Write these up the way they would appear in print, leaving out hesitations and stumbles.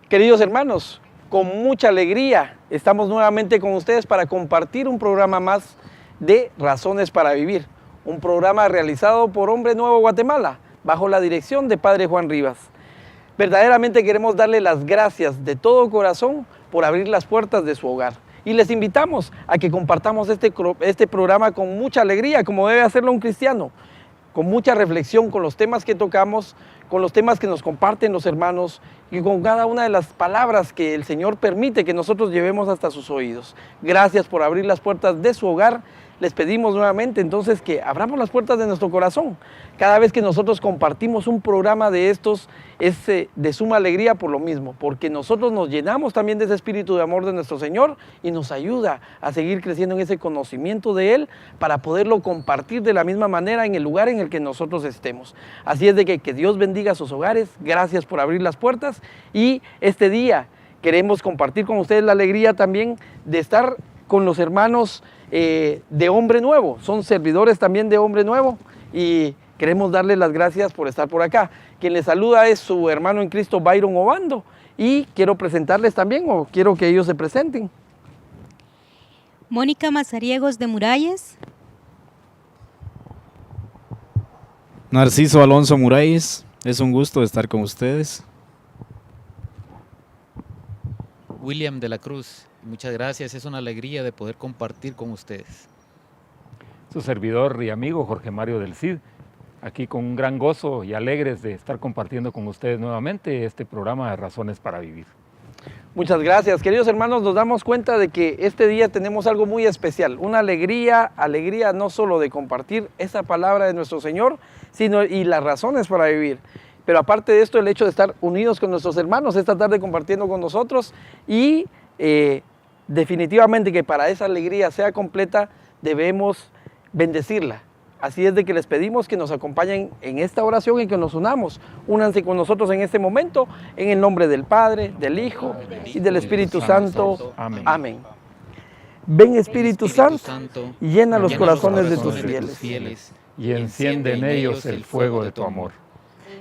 Queridos hermanos, con mucha alegría estamos nuevamente con ustedes para compartir un programa más de Razones para Vivir, un programa realizado por Hombre Nuevo Guatemala, bajo la dirección de Padre Juan Rivas. Verdaderamente queremos darle las gracias de todo corazón por abrir las puertas de su hogar. Y les invitamos a que compartamos este programa con mucha alegría, como debe hacerlo un cristiano, con mucha reflexión con los temas que tocamos, con los temas que nos comparten los hermanos y con cada una de las palabras que el Señor permite que nosotros llevemos hasta sus oídos. Gracias por abrir las puertas de su hogar. Les pedimos nuevamente entonces que abramos las puertas de nuestro corazón. Cada vez que nosotros compartimos un programa de estos es de suma alegría por lo mismo, porque nosotros nos llenamos también de ese espíritu de amor de nuestro Señor y nos ayuda a seguir creciendo en ese conocimiento de Él para poderlo compartir de la misma manera en el lugar en el que nosotros estemos. Así es de que Dios bendiga sus hogares. Gracias por abrir las puertas y este día queremos compartir con ustedes la alegría también de estar con los hermanos de Hombre Nuevo. Son servidores también de Hombre Nuevo y queremos darles las gracias por estar por acá. Quien les saluda es su hermano en Cristo, Byron Obando, y quiero presentarles también, o quiero que ellos se presenten. Mónica Mazariegos de Muralles. Narciso Alonso Muralles, es un gusto estar con ustedes. William de la Cruz, muchas gracias, es una alegría de poder compartir con ustedes. Su servidor y amigo Jorge Mario del Cid, aquí con un gran gozo y alegres de estar compartiendo con ustedes nuevamente este programa de Razones para Vivir. Muchas gracias, queridos hermanos. Nos damos cuenta de que este día tenemos algo muy especial, una alegría no solo de compartir esa palabra de nuestro Señor, sino y las razones para vivir. Pero aparte de esto, el hecho de estar unidos con nuestros hermanos esta tarde compartiendo con nosotros y definitivamente que para esa alegría sea completa debemos bendecirla. Así es de que les pedimos que nos acompañen en esta oración y que nos unamos. Únanse con nosotros en este momento, en el nombre del Padre, del Hijo y del Espíritu Santo. Amén. Amén. Ven Espíritu Santo, llena los corazones de tus fieles Y enciende en ellos el fuego de tu amor.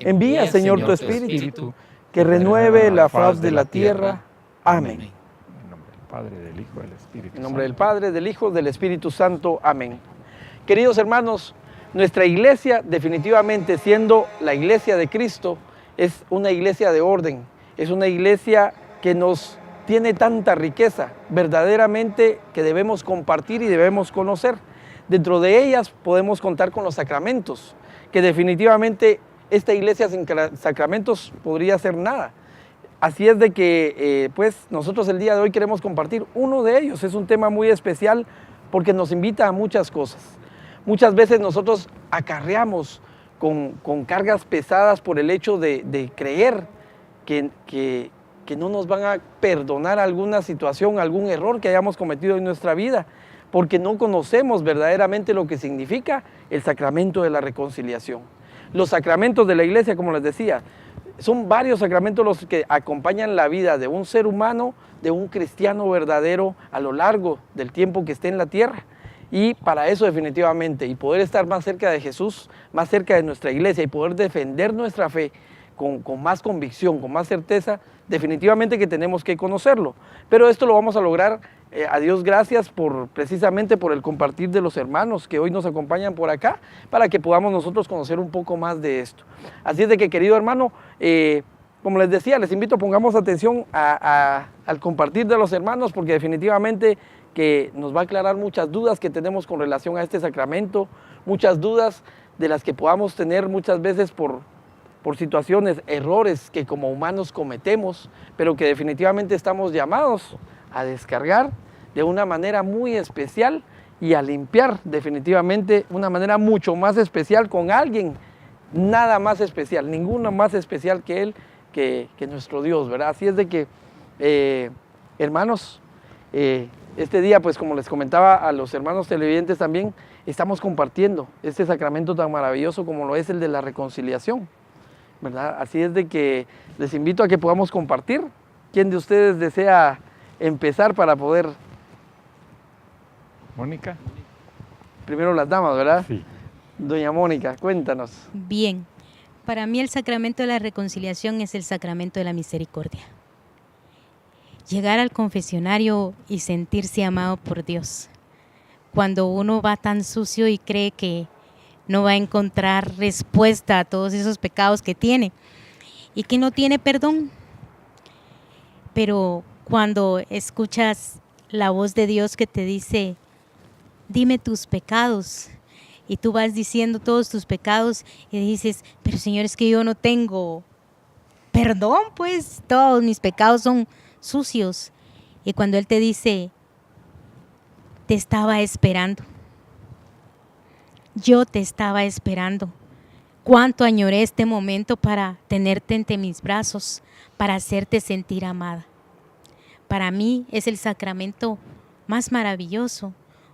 Envía, Señor, tu Espíritu, que renueve la faz de la tierra. Amén. En nombre del Padre, del Hijo y del Espíritu Santo. En nombre del Padre, del Hijo, del Espíritu Santo. Amén. Queridos hermanos, nuestra iglesia, definitivamente siendo la iglesia de Cristo, es una iglesia de orden, es una iglesia que nos tiene tanta riqueza, verdaderamente que debemos compartir y debemos conocer. Dentro de ellas podemos contar con los sacramentos, que definitivamente esta iglesia sin sacramentos podría ser nada. Así es de que pues nosotros el día de hoy queremos compartir uno de ellos. Es un tema muy especial porque nos invita a muchas cosas. Muchas veces nosotros acarreamos con cargas pesadas por el hecho de creer que no nos van a perdonar alguna situación, algún error que hayamos cometido en nuestra vida, porque no conocemos verdaderamente lo que significa el sacramento de la reconciliación. Los sacramentos de la iglesia, como les decía, son varios sacramentos los que acompañan la vida de un ser humano, de un cristiano verdadero a lo largo del tiempo que esté en la tierra. Y para eso definitivamente, y poder estar más cerca de Jesús, más cerca de nuestra iglesia y poder defender nuestra fe con más convicción, con más certeza, definitivamente que tenemos que conocerlo. Pero esto lo vamos a lograr, a Dios gracias, precisamente por el compartir de los hermanos que hoy nos acompañan por acá, para que podamos nosotros conocer un poco más de esto. Así es de que, querido hermano, como les decía, les invito a pongamos atención al compartir de los hermanos, porque definitivamente que nos va a aclarar muchas dudas que tenemos con relación a este sacramento, muchas dudas de las que podamos tener muchas veces por situaciones, errores que como humanos cometemos, pero que definitivamente estamos llamados a descargar de una manera muy especial y a limpiar definitivamente una manera mucho más especial con alguien, nada más especial, ninguno más especial que Él, que nuestro Dios, ¿verdad? Así es de que, hermanos, este día, pues como les comentaba a los hermanos televidentes también, estamos compartiendo este sacramento tan maravilloso como lo es el de la reconciliación, ¿verdad? Así es de que les invito a que podamos compartir. ¿Quién de ustedes desea empezar para poder? Mónica. Primero las damas, ¿verdad? Sí. Doña Mónica, cuéntanos. Bien, para mí el sacramento de la reconciliación es el sacramento de la misericordia. llegar al confesionario y sentirse amado por Dios. Cuando uno va tan sucio y cree que no va a encontrar respuesta a todos esos pecados que tiene y que no tiene perdón. Pero cuando escuchas la voz de Dios que te dice, dime tus pecados, y tú vas diciendo todos tus pecados y dices, pero Señor, es que yo no tengo perdón, pues todos mis pecados son sucios. Y cuando Él te dice, te estaba esperando, yo te estaba esperando. Cuánto añoré este momento para tenerte entre mis brazos, para hacerte sentir amada. Para mí es el sacramento más maravilloso,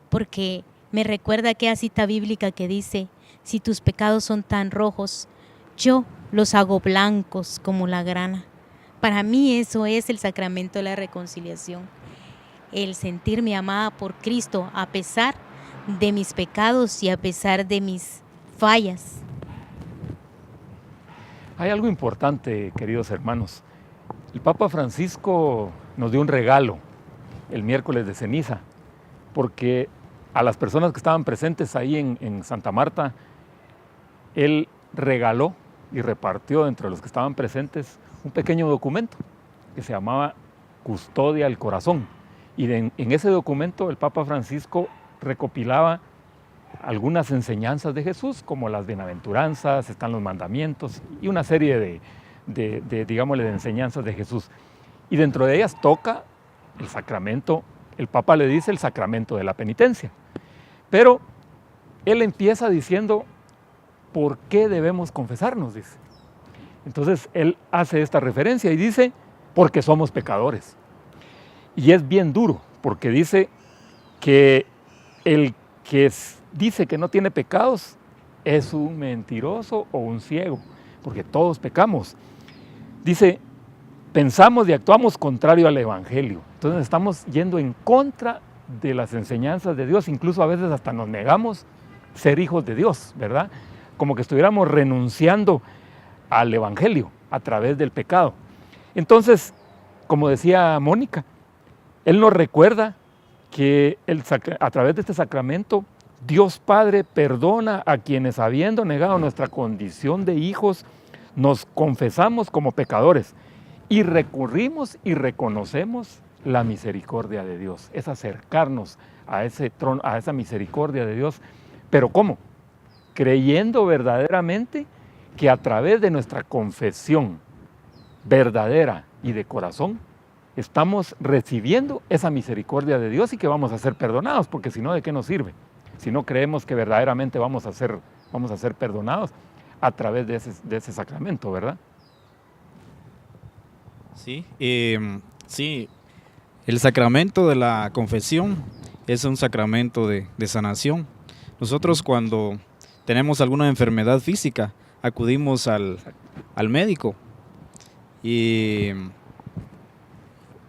porque me recuerda aquella cita bíblica que dice, si tus pecados son tan rojos, yo los hago blancos como la grana. Para mí eso es el sacramento de la reconciliación, el sentirme amada por Cristo a pesar de mis pecados y a pesar de mis fallas. Hay algo importante, queridos hermanos. El Papa Francisco nos dio un regalo el miércoles de ceniza, porque a las personas que estaban presentes ahí en Santa Marta, él regaló y repartió entre los que estaban presentes un pequeño documento que se llamaba Custodia al Corazón. Y en ese documento el Papa Francisco recopilaba algunas enseñanzas de Jesús, como las bienaventuranzas, están los mandamientos y una serie digámosle, de enseñanzas de Jesús. Y dentro de ellas toca el sacramento, el Papa le dice el sacramento de la penitencia. Pero él empieza diciendo, ¿por qué debemos confesarnos?, dice. Entonces él hace esta referencia y dice, porque somos pecadores. Y es bien duro, porque dice que el que dice que no tiene pecados es un mentiroso o un ciego, porque todos pecamos. Dice, pensamos y actuamos contrario al Evangelio. Entonces estamos yendo en contra de las enseñanzas de Dios, incluso a veces hasta nos negamos ser hijos de Dios, ¿verdad? Como que estuviéramos renunciando al Evangelio a través del pecado. Entonces, como decía Mónica, él nos recuerda que a través de este sacramento, Dios Padre perdona a quienes, habiendo negado nuestra condición de hijos, nos confesamos como pecadores y recurrimos y reconocemos la misericordia de Dios. Es acercarnos a ese trono, a esa misericordia de Dios. ¿Pero cómo? Creyendo verdaderamente que a través de nuestra confesión verdadera y de corazón, estamos recibiendo esa misericordia de Dios y que vamos a ser perdonados, porque si no, ¿de qué nos sirve? Si no creemos que verdaderamente vamos a ser perdonados a través de ese sacramento, ¿verdad? Sí, sí, el sacramento de la confesión es un sacramento de sanación. Nosotros cuando tenemos alguna enfermedad física, acudimos al médico y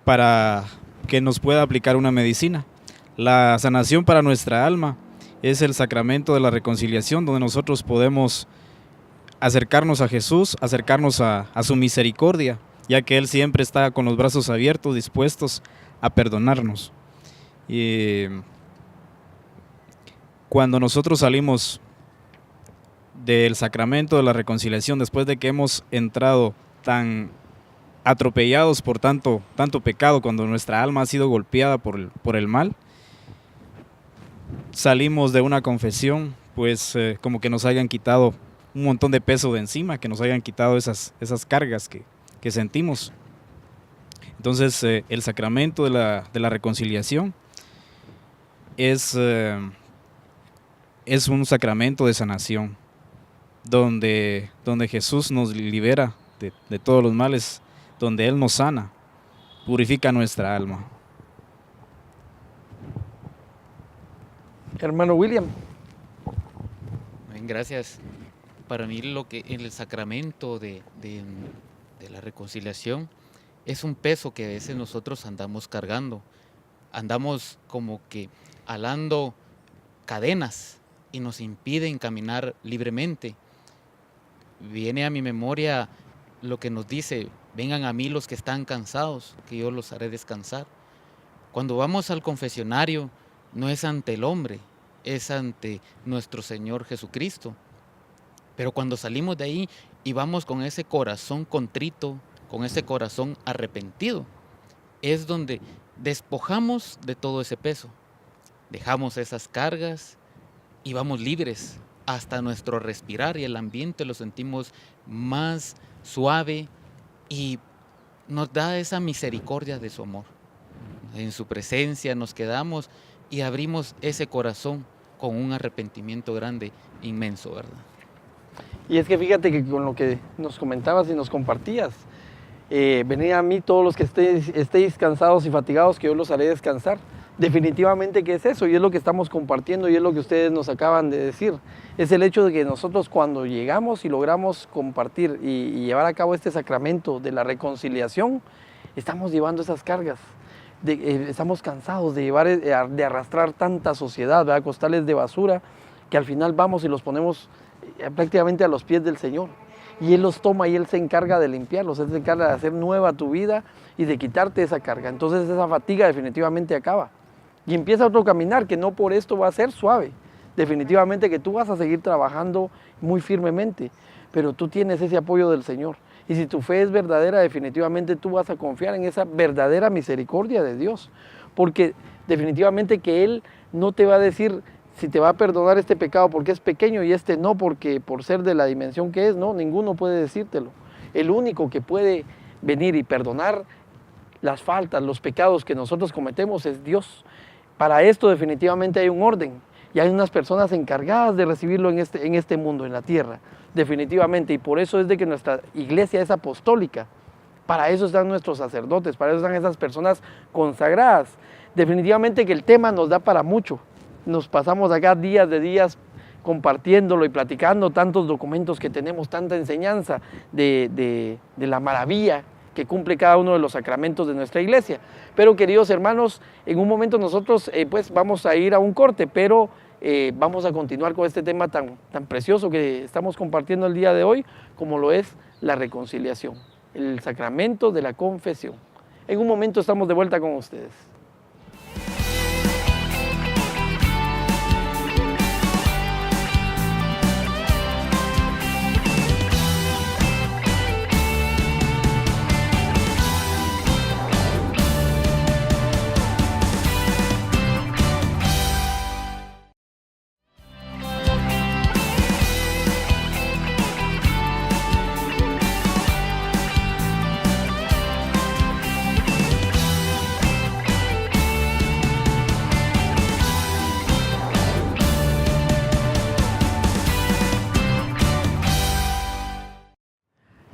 para que nos pueda aplicar una medicina. La sanación para nuestra alma es el sacramento de la reconciliación, donde nosotros podemos acercarnos a Jesús, acercarnos a su misericordia, ya que Él siempre está con los brazos abiertos, dispuestos a perdonarnos. Y cuando nosotros salimos del sacramento de la reconciliación, después de que hemos entrado tan atropellados por tanto pecado, cuando nuestra alma ha sido golpeada por el mal, salimos de una confesión, pues como que nos hayan quitado un montón de peso de encima, que nos hayan quitado esas cargas que sentimos. Entonces el sacramento de la reconciliación es un sacramento de sanación, donde Jesús nos libera de todos los males, donde Él nos sana, purifica nuestra alma. Hermano William. Bien, gracias. Para mí el sacramento de la reconciliación es un peso que a veces nosotros andamos cargando. Andamos como que alando cadenas y nos impiden caminar libremente. Viene a mi memoria lo que nos dice vengan a mí los que están cansados, que yo los haré descansar. Cuando vamos al confesionario, no es ante el hombre, es ante nuestro Señor Jesucristo. Pero cuando salimos de ahí y vamos con ese corazón contrito, con ese corazón arrepentido, es donde despojamos de todo ese peso, dejamos esas cargas y vamos libres. Hasta nuestro respirar y el ambiente lo sentimos más suave y nos da esa misericordia de su amor. En su presencia nos quedamos y abrimos ese corazón con un arrepentimiento grande, inmenso, ¿verdad? Y es que fíjate que con lo que nos comentabas y nos compartías, venid a mí todos los que estéis cansados y fatigados, que yo los haré descansar. Definitivamente que es eso, y es lo que estamos compartiendo y es lo que ustedes nos acaban de decir. Es el hecho de que nosotros cuando llegamos y logramos compartir y llevar a cabo este sacramento de la reconciliación, estamos llevando esas cargas. Estamos cansados de llevar, de arrastrar tanta sociedad, ¿verdad? Costales de basura, que al final vamos y los ponemos prácticamente a los pies del Señor. Y Él los toma y Él se encarga de limpiarlos, Él se encarga de hacer nueva tu vida y de quitarte esa carga. Entonces esa fatiga definitivamente acaba. Y empieza otro caminar que no por esto va a ser suave. Definitivamente que tú vas a seguir trabajando muy firmemente, pero tú tienes ese apoyo del Señor. Y si tu fe es verdadera, definitivamente tú vas a confiar en esa verdadera misericordia de Dios. Porque definitivamente que Él no te va a decir si te va a perdonar este pecado porque es pequeño y este no porque por ser de la dimensión que es, no, ninguno puede decírtelo. El único que puede venir y perdonar las faltas, los pecados que nosotros cometemos es Dios. Para esto definitivamente hay un orden y hay unas personas encargadas de recibirlo en este mundo, en la tierra, definitivamente. Y por eso es de que nuestra iglesia es apostólica. Para eso están nuestros sacerdotes, para eso están esas personas consagradas. Definitivamente que el tema nos da para mucho. Nos pasamos acá días de días compartiéndolo y platicando tantos documentos que tenemos, tanta enseñanza de la maravilla que cumple cada uno de los sacramentos de nuestra iglesia. Pero queridos hermanos, en un momento nosotros pues vamos a ir a un corte, pero vamos a continuar con este tema tan precioso que estamos compartiendo el día de hoy, como lo es la reconciliación, el sacramento de la confesión. En un momento estamos de vuelta con ustedes.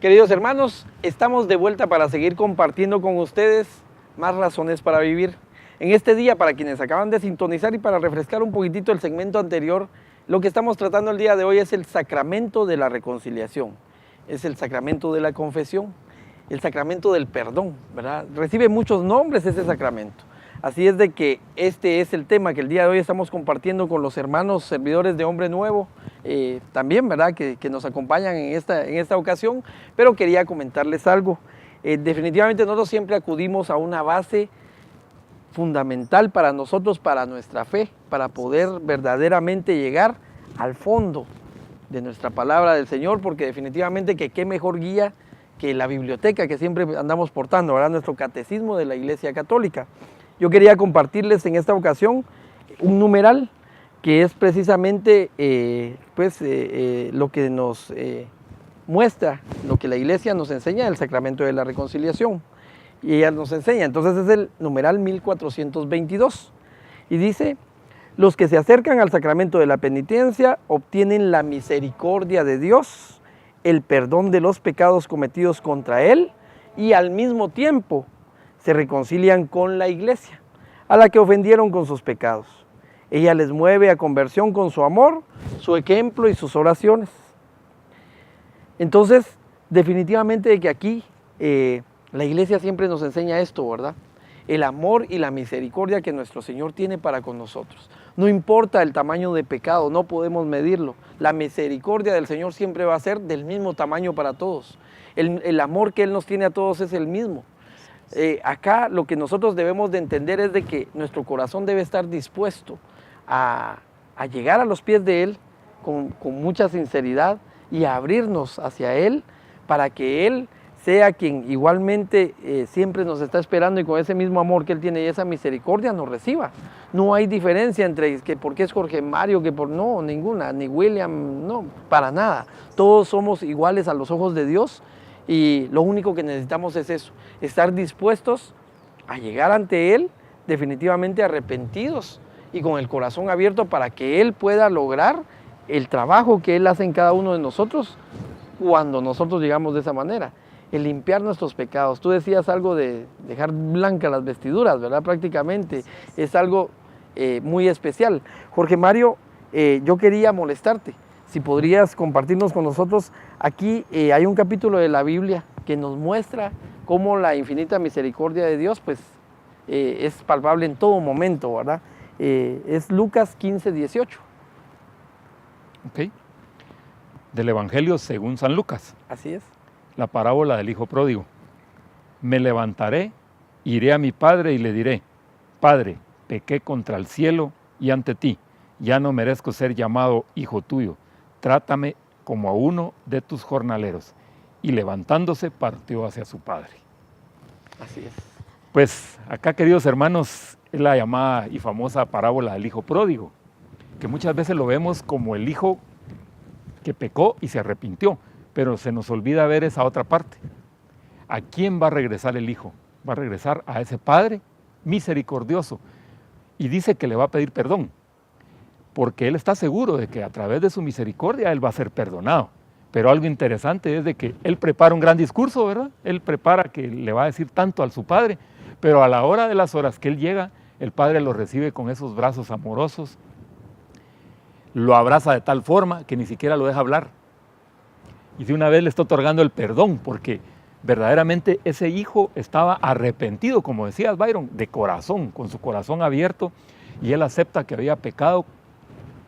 Queridos hermanos, estamos de vuelta para seguir compartiendo con ustedes más razones para vivir. En este día, para quienes acaban de sintonizar y para refrescar un poquitito el segmento anterior, lo que estamos tratando el día de hoy es el sacramento de la reconciliación, es el sacramento de la confesión, el sacramento del perdón, ¿verdad? Recibe muchos nombres ese sacramento. Así es de que este es el tema que el día de hoy estamos compartiendo con los hermanos servidores de Hombre Nuevo, también, ¿verdad? Que nos acompañan en esta ocasión, pero quería comentarles algo. Definitivamente nosotros siempre acudimos a una base fundamental para nosotros, para nuestra fe, para poder verdaderamente llegar al fondo de nuestra palabra del Señor, porque definitivamente que qué mejor guía que la biblioteca que siempre andamos portando, ¿verdad? Nuestro catecismo de la Iglesia Católica. Yo quería compartirles en esta ocasión un numeral que es precisamente lo que nos muestra, lo que la Iglesia nos enseña del sacramento de la reconciliación. Y ella nos enseña, entonces es el numeral 1422. Y dice, los que se acercan al sacramento de la penitencia obtienen la misericordia de Dios, el perdón de los pecados cometidos contra Él y al mismo tiempo se reconcilian con la Iglesia, a la que ofendieron con sus pecados. Ella les mueve a conversión con su amor, su ejemplo y sus oraciones. Entonces, definitivamente que aquí la Iglesia siempre nos enseña esto, ¿verdad? El amor y la misericordia que nuestro Señor tiene para con nosotros. No importa el tamaño de pecado, no podemos medirlo. La misericordia del Señor siempre va a ser del mismo tamaño para todos. El amor que Él nos tiene a todos es el mismo. Acá lo que nosotros debemos de entender es de que nuestro corazón debe estar dispuesto a llegar a los pies de Él con mucha sinceridad y a abrirnos hacia Él para que Él sea quien igualmente siempre nos está esperando y con ese mismo amor que Él tiene y esa misericordia nos reciba. No hay diferencia entre que porque es Jorge Mario, que por no, ninguna, ni William, no, para nada. Todos somos iguales a los ojos de Dios y lo único que necesitamos es eso, estar dispuestos a llegar ante Él definitivamente arrepentidos y con el corazón abierto para que Él pueda lograr el trabajo que Él hace en cada uno de nosotros cuando nosotros llegamos de esa manera. El limpiar nuestros pecados. Tú decías algo de dejar blancas las vestiduras, ¿verdad? Prácticamente es algo muy especial. Jorge Mario, yo quería molestarte. Si podrías compartirnos con nosotros, aquí hay un capítulo de la Biblia que nos muestra cómo la infinita misericordia de Dios pues, es palpable en todo momento, ¿verdad? Es Lucas 15:18. Ok. Del Evangelio según San Lucas. Así es. La parábola del hijo pródigo. Me levantaré, iré a mi padre y le diré, Padre, pequé contra el cielo y ante ti, ya no merezco ser llamado hijo tuyo, trátame como a uno de tus jornaleros. Y levantándose partió hacia su padre. Así es. Pues acá, queridos hermanos, es la llamada y famosa parábola del hijo pródigo, que muchas veces lo vemos como el hijo que pecó y se arrepintió, pero se nos olvida ver esa otra parte. ¿A quién va a regresar el hijo? Va a regresar a ese padre misericordioso y dice que le va a pedir perdón, porque él está seguro de que a través de su misericordia él va a ser perdonado. Pero algo interesante es de que él prepara un gran discurso, ¿verdad? Él prepara que le va a decir tanto a su padre, pero a la hora de las horas que él llega, el padre lo recibe con esos brazos amorosos, lo abraza de tal forma que ni siquiera lo deja hablar. Y de una vez le está otorgando el perdón, porque verdaderamente ese hijo estaba arrepentido, como decías, Byron, de corazón, con su corazón abierto, y él acepta que había pecado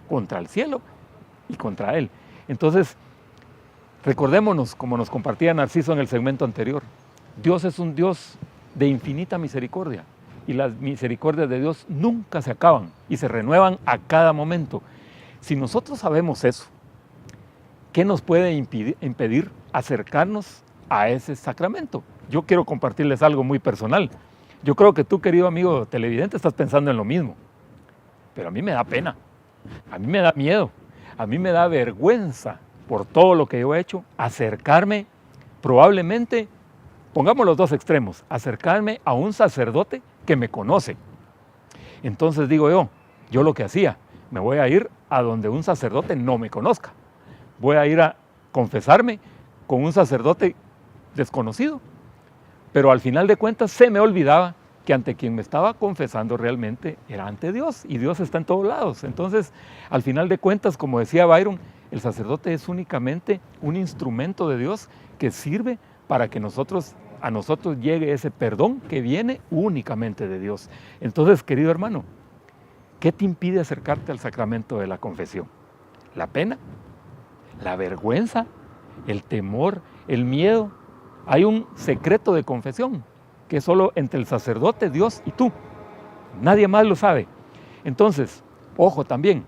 contra el cielo y contra él. Entonces, recordémonos, como nos compartía Narciso en el segmento anterior, Dios es un Dios de infinita misericordia, y las misericordias de Dios nunca se acaban y se renuevan a cada momento. Si nosotros sabemos eso, ¿qué nos puede impedir acercarnos a ese sacramento? Yo quiero compartirles algo muy personal. Yo creo que tú, querido amigo televidente, estás pensando en lo mismo. Pero a mí me da pena, a mí me da miedo, a mí me da vergüenza por todo lo que yo he hecho, acercarme, probablemente, pongamos los dos extremos, acercarme a un sacerdote que me conoce. Entonces digo yo lo que hacía, me voy a ir a donde un sacerdote no me conozca. Voy a ir a confesarme con un sacerdote desconocido. Pero al final de cuentas se me olvidaba que ante quien me estaba confesando realmente era ante Dios, y Dios está en todos lados. Entonces, al final de cuentas, como decía Byron, el sacerdote es únicamente un instrumento de Dios que sirve para que a nosotros llegue ese perdón que viene únicamente de Dios. Entonces, querido hermano, ¿qué te impide acercarte al sacramento de la confesión? ¿La pena? ¿La vergüenza? ¿El temor? ¿El miedo? Hay un secreto de confesión que es solo entre el sacerdote, Dios y tú. Nadie más lo sabe. Entonces, ojo también,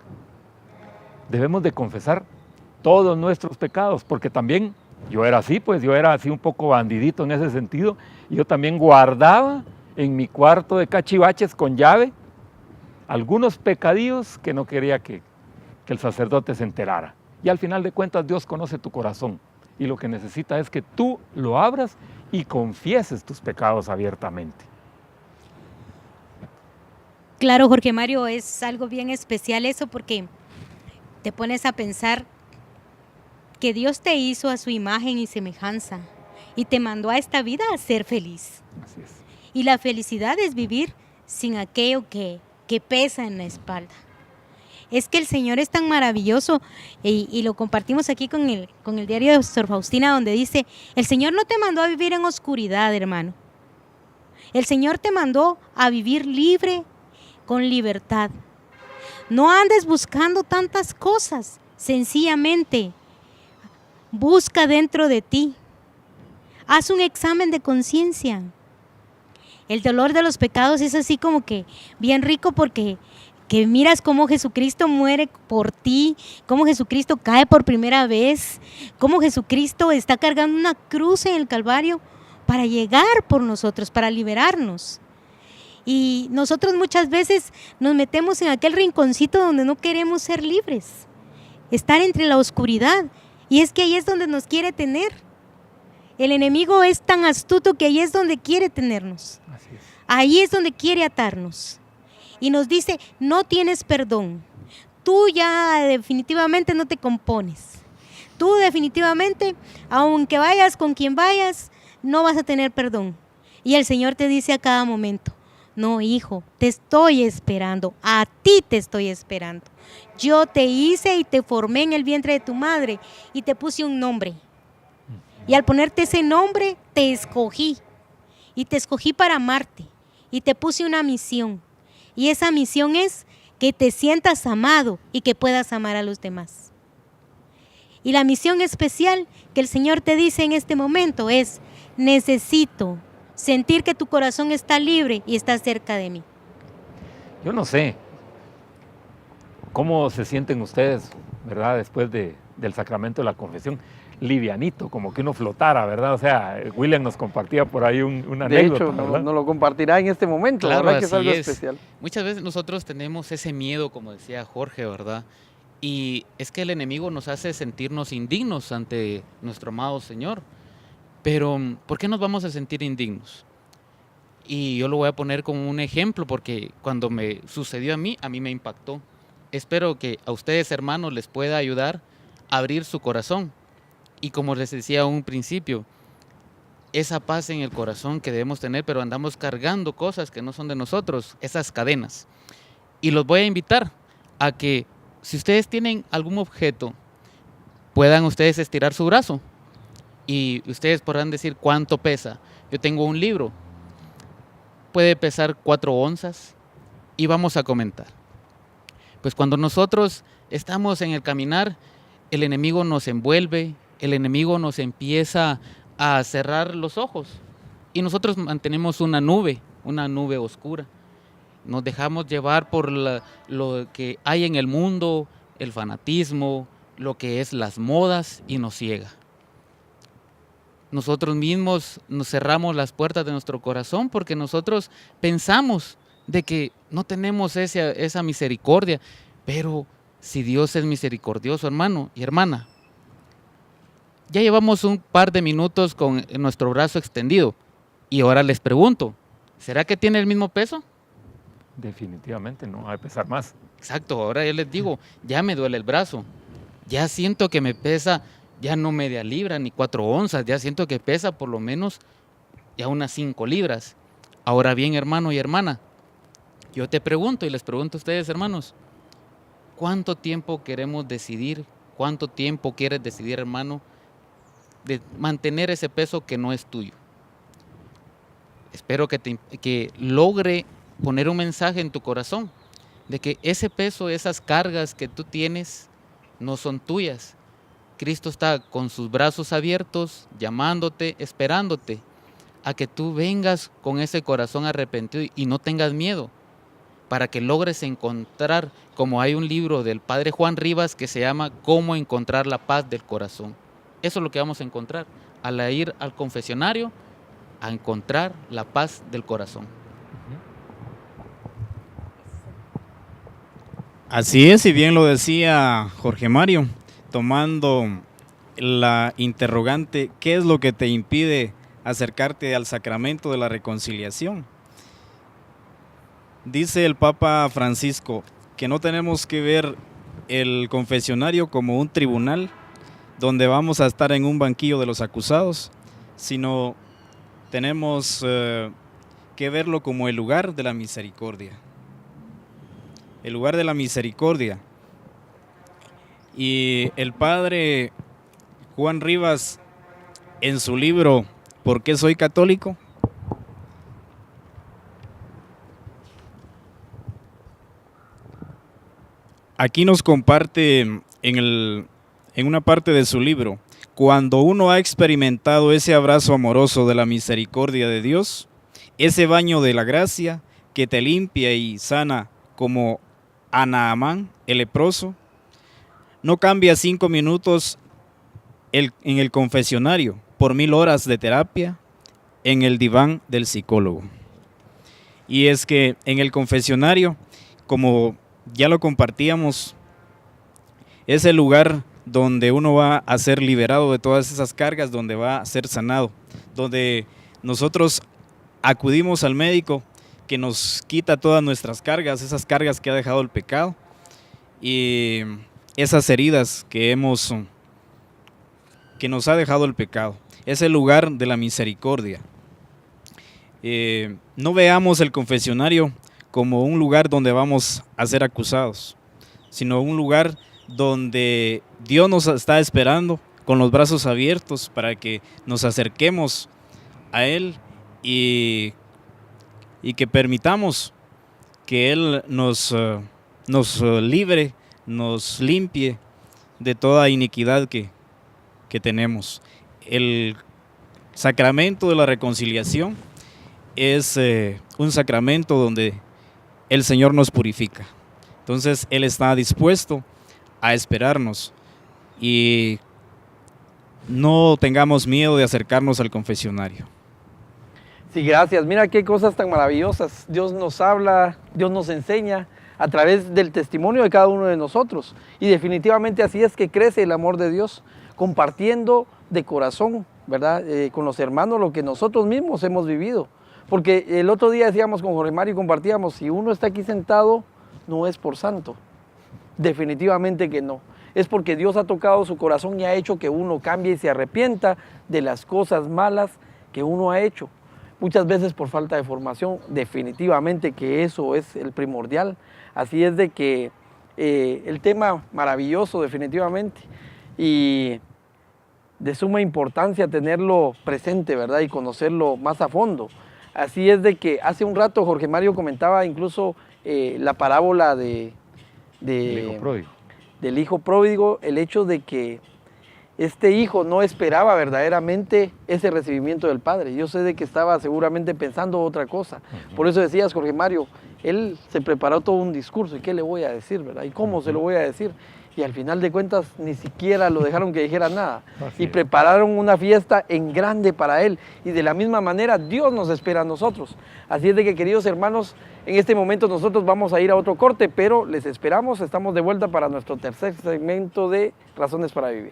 debemos de confesar todos nuestros pecados, porque también yo era así, un poco bandidito en ese sentido, y yo también guardaba en mi cuarto de cachivaches con llave algunos pecadillos que no quería que el sacerdote se enterara. Y al final de cuentas Dios conoce tu corazón, y lo que necesita es que tú lo abras y confieses tus pecados abiertamente. Claro, Jorge Mario, es algo bien especial eso, porque te pones a pensar que Dios te hizo a su imagen y semejanza y te mandó a esta vida a ser feliz. Así es. Y la felicidad es vivir sin aquello que pesa en la espalda. Es que el Señor es tan maravilloso, y lo compartimos aquí con el diario de Sor Faustina, donde dice: el Señor no te mandó a vivir en oscuridad, hermano. El Señor te mandó a vivir libre, con libertad. No andes buscando tantas cosas, sencillamente busca dentro de ti Haz un examen de conciencia. El dolor de los pecados es así como que bien rico porque que miras cómo Jesucristo muere por ti, cómo Jesucristo cae por primera vez, cómo Jesucristo está cargando una cruz en el Calvario para llegar por nosotros, para liberarnos. Y nosotros muchas veces nos metemos en aquel rinconcito donde no queremos ser libres, estar entre la oscuridad. Y es que ahí es donde nos quiere tener. El enemigo es tan astuto que ahí es donde quiere tenernos. Así es. Ahí es donde quiere atarnos. Y nos dice, no tienes perdón. Tú ya definitivamente no te compones. Tú definitivamente, aunque vayas con quien vayas, no vas a tener perdón. Y el Señor te dice a cada momento, no, hijo, te estoy esperando, a ti te estoy esperando. Yo te hice y te formé en el vientre de tu madre y te puse un nombre. Y al ponerte ese nombre, te escogí. Y te escogí para amarte. Y te puse una misión. Y esa misión es que te sientas amado y que puedas amar a los demás. Y la misión especial que el Señor te dice en este momento es, necesito sentir que tu corazón está libre y está cerca de mí. Yo no sé cómo se sienten ustedes, ¿verdad? Después del sacramento de la confesión. Livianito, como que uno flotara, ¿verdad? O sea, William nos compartía por ahí una De anécdota, hecho, ¿verdad? nos lo compartirá en este momento, Claro, ¿verdad? Que es así algo es. especial. Muchas veces nosotros tenemos ese miedo, como decía Jorge, ¿verdad? Y es que el enemigo nos hace sentirnos indignos ante nuestro amado Señor. Pero, ¿por qué nos vamos a sentir indignos? Y yo lo voy a poner como un ejemplo porque cuando me sucedió a mí me impactó. Espero que a ustedes, hermanos, les pueda ayudar a abrir su corazón. Y como les decía a un principio, esa paz en el corazón que debemos tener, pero andamos cargando cosas que no son de nosotros, esas cadenas. Y los voy a invitar a que, si ustedes tienen algún objeto, puedan ustedes estirar su brazo. Y ustedes podrán decir cuánto pesa. Yo tengo un libro, puede pesar 4 onzas y vamos a comentar. Pues cuando nosotros estamos en el caminar, el enemigo nos envuelve, el enemigo nos empieza a cerrar los ojos y nosotros mantenemos una nube oscura. Nos dejamos llevar por lo que hay en el mundo, el fanatismo, lo que es las modas y nos ciega. Nosotros mismos nos cerramos las puertas de nuestro corazón porque nosotros pensamos de que no tenemos esa misericordia, pero si Dios es misericordioso, hermano y hermana, ya llevamos un par de minutos con nuestro brazo extendido y ahora les pregunto, ¿será que tiene el mismo peso? Definitivamente no va a pesar más. Exacto, ahora yo les digo, ya me duele el brazo, ya siento que me pesa, ya no media libra ni 4 onzas, ya siento que pesa por lo menos ya unas 5 libras. Ahora bien, hermano y hermana, yo te pregunto y les pregunto a ustedes, hermanos, ¿cuánto tiempo queremos decidir? ¿Cuánto tiempo quieres decidir, hermano, de mantener ese peso que no es tuyo? Espero que logre poner un mensaje en tu corazón de que ese peso, esas cargas que tú tienes no son tuyas. Cristo está con sus brazos abiertos, llamándote, esperándote a que tú vengas con ese corazón arrepentido y no tengas miedo, para que logres encontrar, como hay un libro del padre Juan Rivas que se llama Cómo encontrar la paz del corazón. Eso es lo que vamos a encontrar al ir al confesionario, a encontrar la paz del corazón. Así es, y bien lo decía Jorge Mario, tomando la interrogante, ¿qué es lo que te impide acercarte al sacramento de la reconciliación? Dice el Papa Francisco que no tenemos que ver el confesionario como un tribunal donde vamos a estar en un banquillo de los acusados, sino tenemos que verlo como el lugar de la misericordia. El lugar de la misericordia. Y el padre Juan Rivas, en su libro ¿Por qué soy católico?, aquí nos comparte en en una parte de su libro, cuando uno ha experimentado ese abrazo amoroso de la misericordia de Dios, ese baño de la gracia que te limpia y sana como a Naamán, el leproso, no cambia 5 minutos en el confesionario por 1000 horas de terapia en el diván del psicólogo. Y es que en el confesionario, como ya lo compartíamos, es el lugar donde uno va a ser liberado de todas esas cargas, donde va a ser sanado, donde nosotros acudimos al médico que nos quita todas nuestras cargas, esas cargas que ha dejado el pecado y esas heridas que nos ha dejado el pecado. Es el lugar de la misericordia. No veamos el confesionario como un lugar donde vamos a ser acusados, sino un lugar donde Dios nos está esperando con los brazos abiertos para que nos acerquemos a Él y que permitamos que Él nos libre, nos limpie de toda iniquidad que tenemos. El sacramento de la reconciliación es un sacramento donde el Señor nos purifica. Entonces Él está dispuesto a esperarnos y no tengamos miedo de acercarnos al confesionario. Sí, gracias. Mira qué cosas tan maravillosas. Dios nos habla, Dios nos enseña a través del testimonio de cada uno de nosotros. Y definitivamente así es que crece el amor de Dios, compartiendo de corazón, ¿verdad? Con los hermanos lo que nosotros mismos hemos vivido. Porque el otro día decíamos con Jorge Mario y compartíamos, si uno está aquí sentado, no es por santo. Definitivamente que no. Es porque Dios ha tocado su corazón y ha hecho que uno cambie y se arrepienta de las cosas malas que uno ha hecho. Muchas veces por falta de formación, definitivamente que eso es el primordial. Así es de que el tema maravilloso definitivamente y de suma importancia tenerlo presente, ¿verdad? Y conocerlo más a fondo. Así es de que hace un rato Jorge Mario comentaba incluso la parábola del hijo pródigo, el hecho de que este hijo no esperaba verdaderamente ese recibimiento del padre. Yo sé de que estaba seguramente pensando otra cosa. Por eso decías, Jorge Mario, él se preparó todo un discurso. ¿Y qué le voy a decir, verdad? ¿Y cómo se lo voy a decir? Y al final de cuentas ni siquiera lo dejaron que dijera nada. Y prepararon una fiesta en grande para él. Y de la misma manera Dios nos espera a nosotros. Así es de que, queridos hermanos, en este momento nosotros vamos a ir a otro corte, pero les esperamos. Estamos de vuelta para nuestro tercer segmento de Razones para Vivir.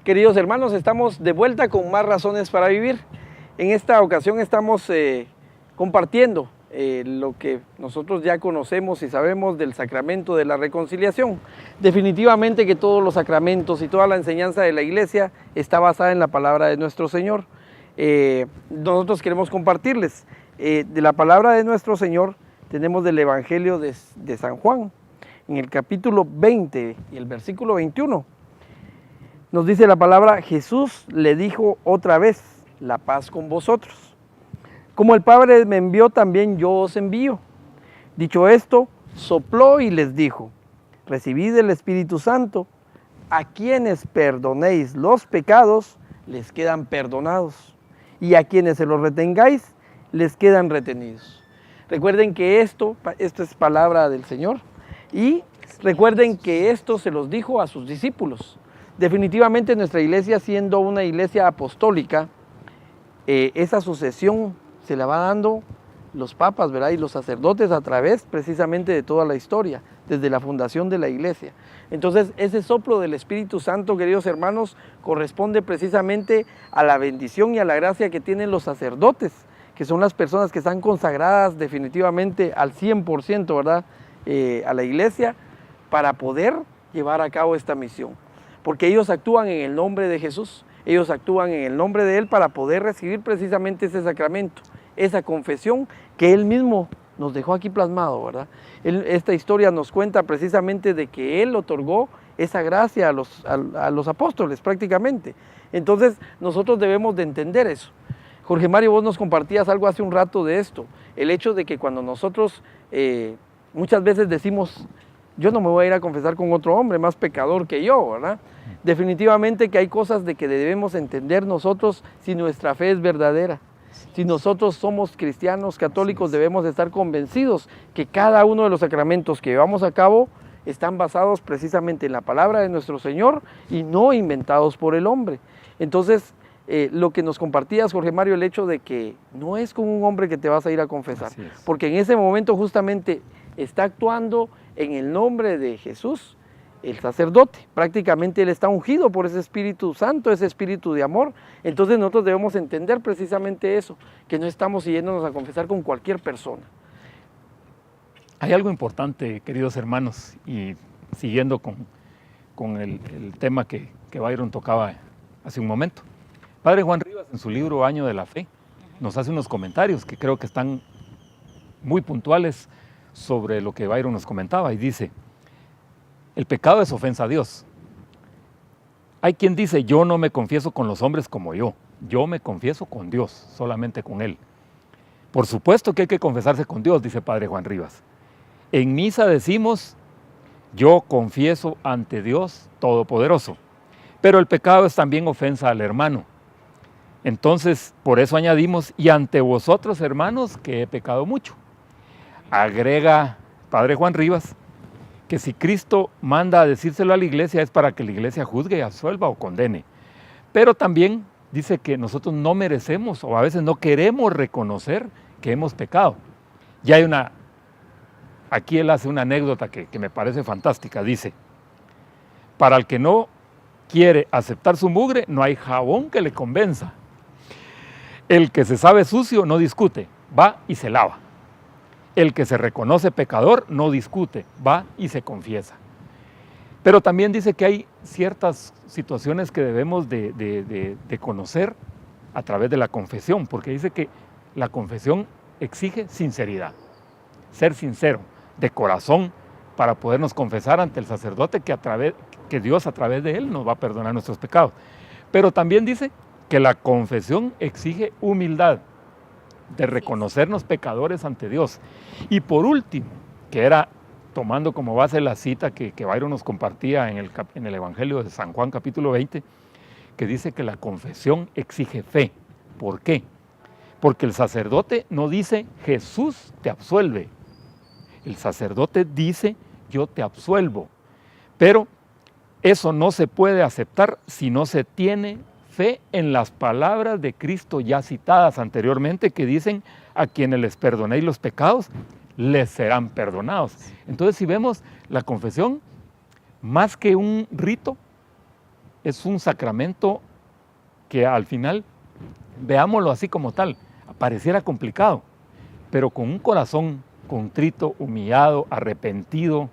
Queridos hermanos, estamos de vuelta con más razones para vivir. En esta ocasión estamos compartiendo lo que nosotros ya conocemos y sabemos del sacramento de la reconciliación. Definitivamente que todos los sacramentos y toda la enseñanza de la Iglesia está basada en la palabra de nuestro Señor. Nosotros queremos compartirles de la palabra de nuestro Señor. Tenemos del Evangelio de San Juan, en el capítulo 20 y el versículo 21. Nos dice la palabra: Jesús le dijo otra vez, la paz con vosotros. Como el Padre me envió, también yo os envío. Dicho esto, sopló y les dijo: recibid el Espíritu Santo. A quienes perdonéis los pecados, les quedan perdonados. Y a quienes se los retengáis, les quedan retenidos. Recuerden que esto es palabra del Señor. Y recuerden que esto se los dijo a sus discípulos. Definitivamente nuestra iglesia, siendo una iglesia apostólica, esa sucesión se la va dando los papas, ¿verdad? Y los sacerdotes a través precisamente de toda la historia, desde la fundación de la iglesia. Entonces, ese soplo del Espíritu Santo, queridos hermanos, corresponde precisamente a la bendición y a la gracia que tienen los sacerdotes, que son las personas que están consagradas definitivamente al 100%, ¿verdad?, a la iglesia, para poder llevar a cabo esta misión. Porque ellos actúan en el nombre de Jesús, ellos actúan en el nombre de Él para poder recibir precisamente ese sacramento, esa confesión que Él mismo nos dejó aquí plasmado, ¿verdad? Esta historia nos cuenta precisamente de que Él otorgó esa gracia a los apóstoles prácticamente. Entonces nosotros debemos de entender eso. Jorge Mario, vos nos compartías algo hace un rato de esto, el hecho de que cuando nosotros muchas veces decimos, yo no me voy a ir a confesar con otro hombre más pecador que yo, ¿verdad? Definitivamente que hay cosas de que debemos entender nosotros si nuestra fe es verdadera. Si nosotros somos cristianos católicos, debemos estar convencidos que cada uno de los sacramentos que llevamos a cabo están basados precisamente en la palabra de nuestro Señor y no inventados por el hombre. Entonces, lo que nos compartías, Jorge Mario, el hecho de que no es con un hombre que te vas a ir a confesar, porque en ese momento justamente está actuando en el nombre de Jesús, el sacerdote. Prácticamente él está ungido por ese Espíritu Santo, ese Espíritu de amor. Entonces nosotros debemos entender precisamente eso, que no estamos yéndonos a confesar con cualquier persona. Hay algo importante, queridos hermanos, y siguiendo con el tema que Byron tocaba hace un momento. Padre Juan Rivas, en su libro Año de la Fe, nos hace unos comentarios que creo que están muy puntuales sobre lo que Byron nos comentaba, y dice: el pecado es ofensa a Dios. Hay quien dice, yo no me confieso con los hombres como yo me confieso con Dios, solamente con Él. Por supuesto que hay que confesarse con Dios, dice Padre Juan Rivas. En misa decimos, yo confieso ante Dios Todopoderoso, pero el pecado es también ofensa al hermano. Entonces, por eso añadimos, y ante vosotros, hermanos, que he pecado mucho. Agrega Padre Juan Rivas, que si Cristo manda a decírselo a la iglesia es para que la iglesia juzgue, absuelva o condene. Pero también dice que nosotros no merecemos o a veces no queremos reconocer que hemos pecado. Y hay aquí él hace una anécdota que me parece fantástica. Dice, para el que no quiere aceptar su mugre, no hay jabón que le convenza. El que se sabe sucio no discute, va y se lava. El que se reconoce pecador no discute, va y se confiesa. Pero también dice que hay ciertas situaciones que debemos de conocer a través de la confesión, porque dice que la confesión exige sinceridad, ser sincero, de corazón, para podernos confesar ante el sacerdote que Dios a través de él nos va a perdonar nuestros pecados. Pero también dice que la confesión exige humildad, de reconocernos pecadores ante Dios. Y por último, que era tomando como base la cita que Byron nos compartía en el Evangelio de San Juan capítulo 20, que dice que la confesión exige fe. ¿Por qué? Porque el sacerdote no dice Jesús te absuelve, el sacerdote dice yo te absuelvo, pero eso no se puede aceptar si no se tiene fe en las palabras de Cristo ya citadas anteriormente, que dicen, a quienes les perdonéis los pecados, les serán perdonados. Entonces, si vemos la confesión, más que un rito, es un sacramento que al final, veámoslo así como tal, pareciera complicado, pero con un corazón contrito, humillado, arrepentido,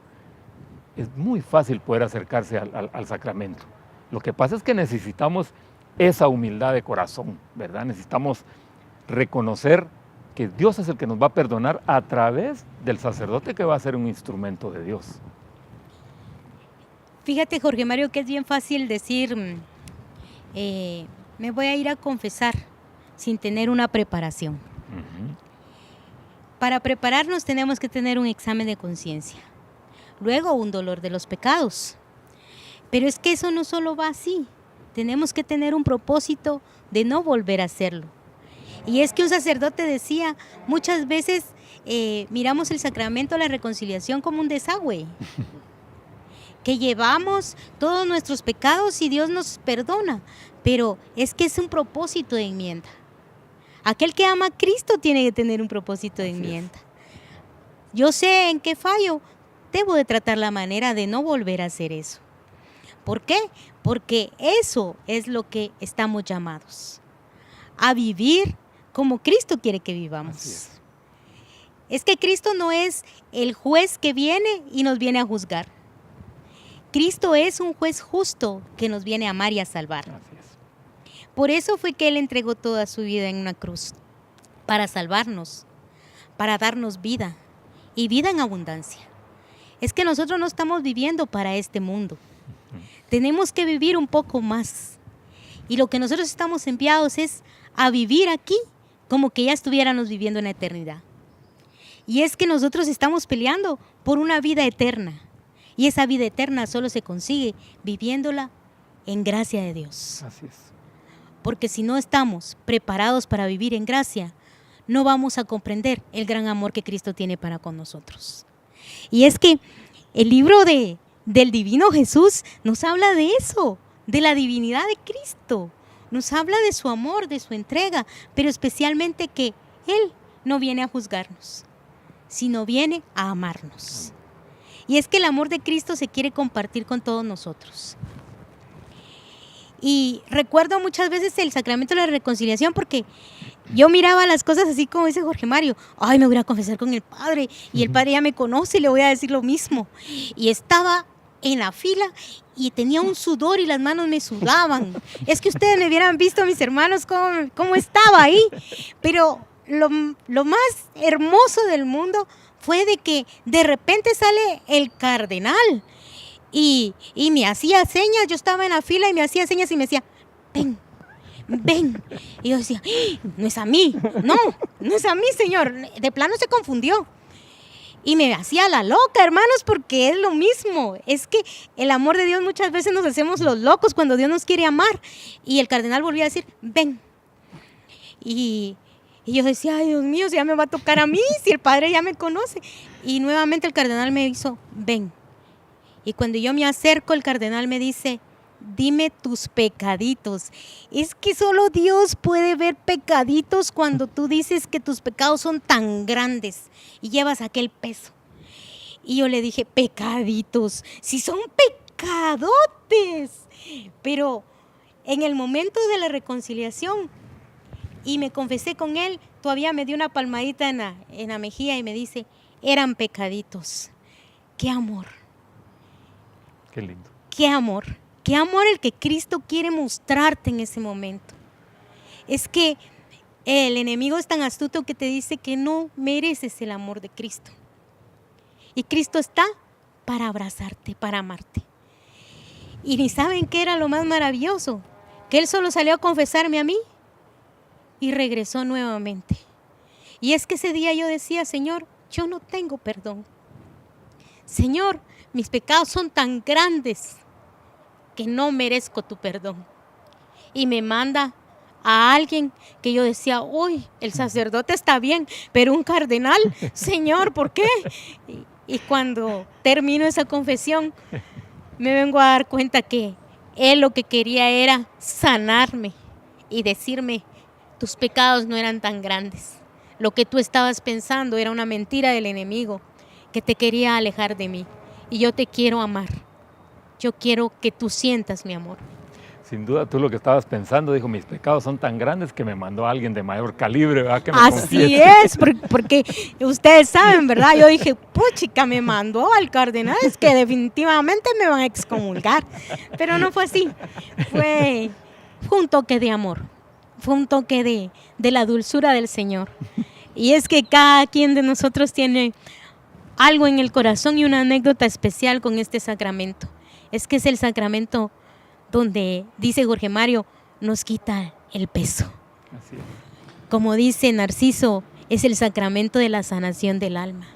es muy fácil poder acercarse al sacramento. Lo que pasa es que necesitamos esa humildad de corazón, ¿verdad? Necesitamos reconocer que Dios es el que nos va a perdonar a través del sacerdote que va a ser un instrumento de Dios. Fíjate, Jorge Mario, que es bien fácil decir, me voy a ir a confesar sin tener una preparación. Para prepararnos tenemos que tener un examen de conciencia, luego un dolor de los pecados. Pero es que eso no solo va así. Tenemos que tener un propósito de no volver a hacerlo. Y es que un sacerdote decía, muchas veces miramos el sacramento de la reconciliación como un desagüe, que llevamos todos nuestros pecados y Dios nos perdona, pero es que es un propósito de enmienda. Aquel que ama a Cristo tiene que tener un propósito de enmienda. Yo sé en qué fallo, debo de tratar la manera de no volver a hacer eso. ¿Por qué? Porque eso es lo que estamos llamados, a vivir como Cristo quiere que vivamos. Así es. Es que Cristo no es el juez que viene y nos viene a juzgar. Cristo es un juez justo que nos viene a amar y a salvar. Así es. Por eso fue que Él entregó toda su vida en una cruz, para salvarnos, para darnos vida y vida en abundancia. Es que nosotros no estamos viviendo para este mundo. Tenemos que vivir un poco más. Y lo que nosotros estamos enviados es a vivir aquí como que ya estuviéramos viviendo en la eternidad. Y es que nosotros estamos peleando por una vida eterna. Y esa vida eterna solo se consigue viviéndola en gracia de Dios. Así es. Porque si no estamos preparados para vivir en gracia, no vamos a comprender el gran amor que Cristo tiene para con nosotros. Y es que el libro del divino Jesús nos habla de eso, de la divinidad de Cristo. Nos habla de su amor, de su entrega, pero especialmente que Él no viene a juzgarnos, sino viene a amarnos. Y es que el amor de Cristo se quiere compartir con todos nosotros. Y recuerdo muchas veces el sacramento de la reconciliación porque yo miraba las cosas así como dice Jorge Mario. Ay, me voy a confesar con el Padre y el Padre ya me conoce y le voy a decir lo mismo. Y estaba en la fila y tenía un sudor y las manos me sudaban. Es que ustedes me hubieran visto, mis hermanos, cómo estaba ahí. Pero lo más hermoso del mundo fue de que de repente sale el cardenal y me hacía señas. Yo estaba en la fila y me hacía señas y me decía, ven, ven. Y yo decía, no es a mí, no es a mí, Señor. De plano se confundió. Y me hacía la loca, hermanos, porque es lo mismo. Es que el amor de Dios muchas veces nos hacemos los locos cuando Dios nos quiere amar. Y el cardenal volvía a decir, ven. Y yo decía, ay, Dios mío, si ya me va a tocar a mí, si el Padre ya me conoce. Y nuevamente el cardenal me hizo, ven. Y cuando yo me acerco, el cardenal me dice, dime tus pecaditos. Es que solo Dios puede ver pecaditos cuando tú dices que tus pecados son tan grandes y llevas aquel peso. Y yo le dije, pecaditos, si son pecadotes. Pero en el momento de la reconciliación y me confesé con él, todavía me dio una palmadita en la mejilla y me dice, eran pecaditos. ¡Qué amor! Qué lindo. ¡Qué amor! ¡Qué amor el que Cristo quiere mostrarte en ese momento! Es que el enemigo es tan astuto que te dice que no mereces el amor de Cristo. Y Cristo está para abrazarte, para amarte. Y ni saben qué era lo más maravilloso, que Él solo salió a confesarme a mí y regresó nuevamente. Y es que ese día yo decía, Señor, yo no tengo perdón. Señor, mis pecados son tan grandes que no merezco tu perdón. Y me manda a alguien que yo decía, uy, el sacerdote está bien, pero un cardenal, Señor, ¿por qué? Y cuando termino esa confesión, me vengo a dar cuenta que Él lo que quería era sanarme y decirme, tus pecados no eran tan grandes. Lo que tú estabas pensando era una mentira del enemigo que te quería alejar de mí. Y yo te quiero amar. Yo quiero que tú sientas mi amor. Sin duda tú lo que estabas pensando, dijo, mis pecados son tan grandes que me mandó alguien de mayor calibre, ¿verdad? Que me Así confiese. es, porque ustedes saben, ¿verdad? Yo dije, puchica, me mandó al cardenal, es que definitivamente me van a excomulgar. Pero no fue así, fue un toque de amor, fue un toque de la dulzura del Señor. Y es que cada quien de nosotros tiene algo en el corazón y una anécdota especial con este sacramento. Es que es el sacramento donde, dice Jorge Mario, nos quita el peso. Así es. Como dice Narciso, es el sacramento de la sanación del alma.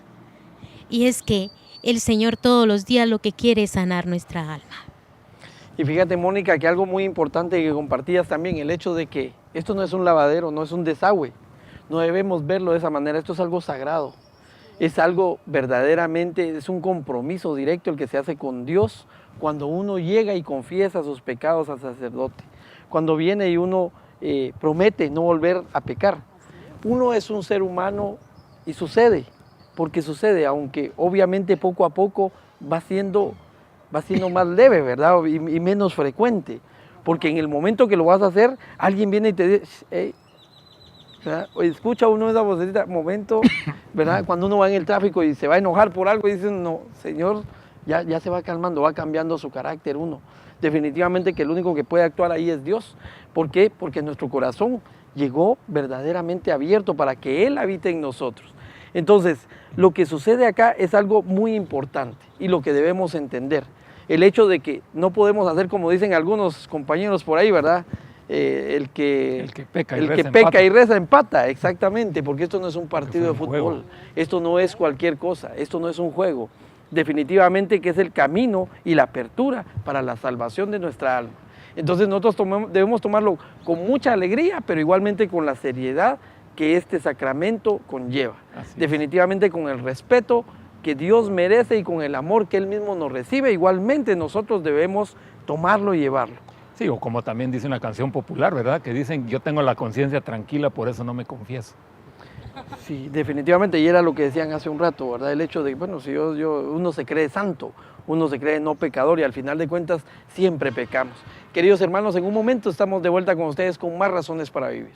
Y es que el Señor todos los días lo que quiere es sanar nuestra alma. Y fíjate, Mónica, que algo muy importante que compartías también, el hecho de que esto no es un lavadero, no es un desagüe. No debemos verlo de esa manera, esto es algo sagrado. Es algo verdaderamente, es un compromiso directo el que se hace con Dios cuando uno llega y confiesa sus pecados al sacerdote. Cuando viene y uno promete no volver a pecar. Uno es un ser humano y sucede. porque sucede, aunque obviamente poco a poco va siendo más leve, ¿verdad? Y menos frecuente, porque en el momento que lo vas a hacer, alguien viene y te dice, hey, ¿verdad? O escucha uno esa vocecita, momento, ¿verdad? Cuando uno va en el tráfico y se va a enojar por algo y dice, no, Señor, ya se va calmando, va cambiando su carácter uno. Definitivamente que el único que puede actuar ahí es Dios. ¿Por qué? Porque nuestro corazón llegó verdaderamente abierto para que Él habite en nosotros. Entonces, lo que sucede acá es algo muy importante y lo que debemos entender. El hecho de que no podemos hacer como dicen algunos compañeros por ahí, ¿verdad? El que peca y reza empata, exactamente, porque esto no es un partido de fútbol, esto no es cualquier cosa, esto no es un juego. Definitivamente que es el camino y la apertura para la salvación de nuestra alma. Entonces nosotros debemos tomarlo con mucha alegría, pero igualmente con la seriedad que este sacramento conlleva. Definitivamente con el respeto que Dios merece y con el amor que Él mismo nos recibe, igualmente nosotros debemos tomarlo y llevarlo. Sí, o como también dice una canción popular, ¿verdad? Que dicen, yo tengo la conciencia tranquila, por eso no me confieso. Sí, definitivamente, y era lo que decían hace un rato, ¿verdad? El hecho de, bueno, si uno se cree santo, uno se cree no pecador y al final de cuentas siempre pecamos. Queridos hermanos, en un momento estamos de vuelta con ustedes con más razones para vivir.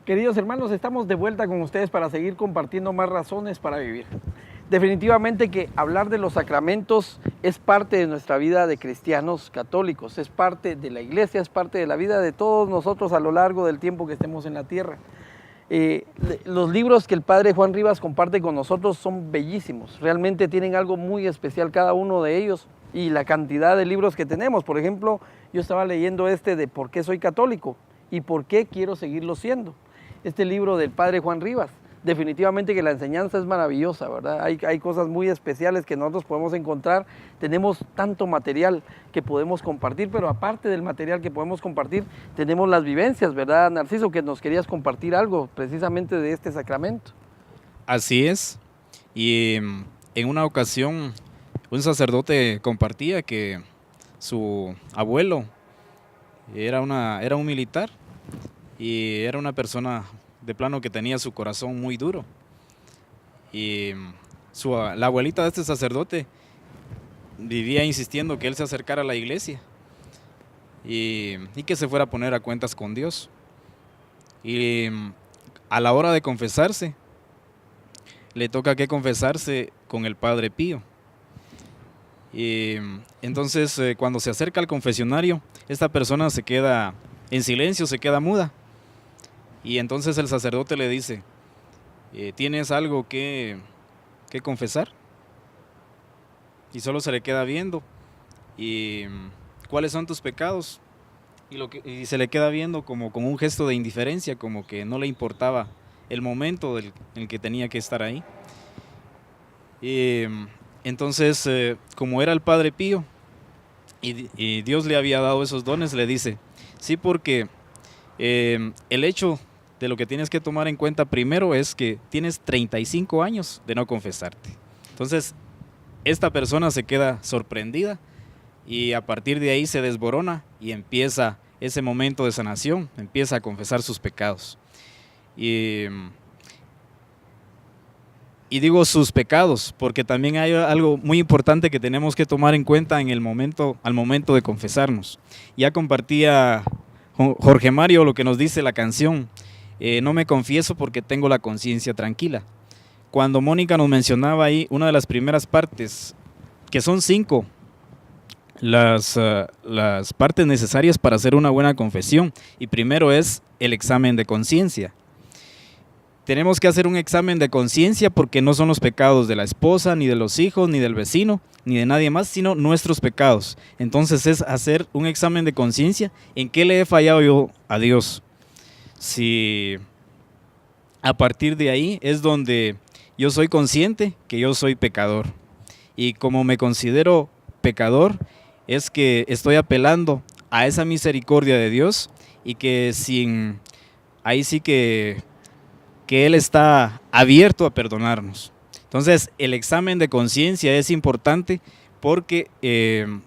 Queridos hermanos, estamos de vuelta con ustedes para seguir compartiendo más razones para vivir. Definitivamente que hablar de los sacramentos es parte de nuestra vida de cristianos católicos, es parte de la iglesia, es parte de la vida de todos nosotros a lo largo del tiempo que estemos en la tierra. Los libros que el padre Juan Rivas comparte con nosotros son bellísimos, realmente tienen algo muy especial cada uno de ellos y la cantidad de libros que tenemos. Por ejemplo, yo estaba leyendo de ¿Por qué soy católico? Y ¿por qué quiero seguirlo siendo? Este libro del padre Juan Rivas. Definitivamente que la enseñanza es maravillosa, ¿verdad? Hay cosas muy especiales que nosotros podemos encontrar. Tenemos tanto material que podemos compartir, pero aparte del material que podemos compartir, tenemos las vivencias, ¿verdad, Narciso? Que nos querías compartir algo precisamente de este sacramento. Así es. Y en una ocasión un sacerdote compartía que su abuelo era un militar y era una persona de plano que tenía su corazón muy duro. Y la abuelita de este sacerdote vivía insistiendo que él se acercara a la iglesia y que se fuera a poner a cuentas con Dios. Y a la hora de confesarse, le toca que confesarse con el Padre Pío. Y entonces cuando se acerca al confesionario, esta persona se queda en silencio, se queda muda. Y entonces el sacerdote le dice, ¿tienes algo que confesar? Y solo se le queda viendo. ¿Y cuáles son tus pecados? Y se le queda viendo como con un gesto de indiferencia, como que no le importaba el momento en el que tenía que estar ahí. Y entonces, como era el Padre Pío, y Dios le había dado esos dones, le dice, sí, porque el hecho de lo que tienes que tomar en cuenta primero es que tienes 35 años de no confesarte. Entonces, esta persona se queda sorprendida y a partir de ahí se desborona y empieza ese momento de sanación, empieza a confesar sus pecados. Y digo sus pecados, porque también hay algo muy importante que tenemos que tomar en cuenta al momento de confesarnos. Ya compartía Jorge Mario lo que nos dice la canción, no me confieso porque tengo la conciencia tranquila. Cuando Mónica nos mencionaba ahí una de las primeras partes, que son 5, las partes necesarias para hacer una buena confesión, y primero es el examen de conciencia. tenemos que hacer un examen de conciencia porque no son los pecados de la esposa, ni de los hijos, ni del vecino, ni de nadie más, sino nuestros pecados. Entonces es hacer un examen de conciencia en qué le he fallado yo a Dios. Si a partir de ahí es donde yo soy consciente que yo soy pecador. Y como me considero pecador, es que estoy apelando a esa misericordia de Dios y que ahí sí que Él está abierto a perdonarnos. Entonces, el examen de conciencia es importante porque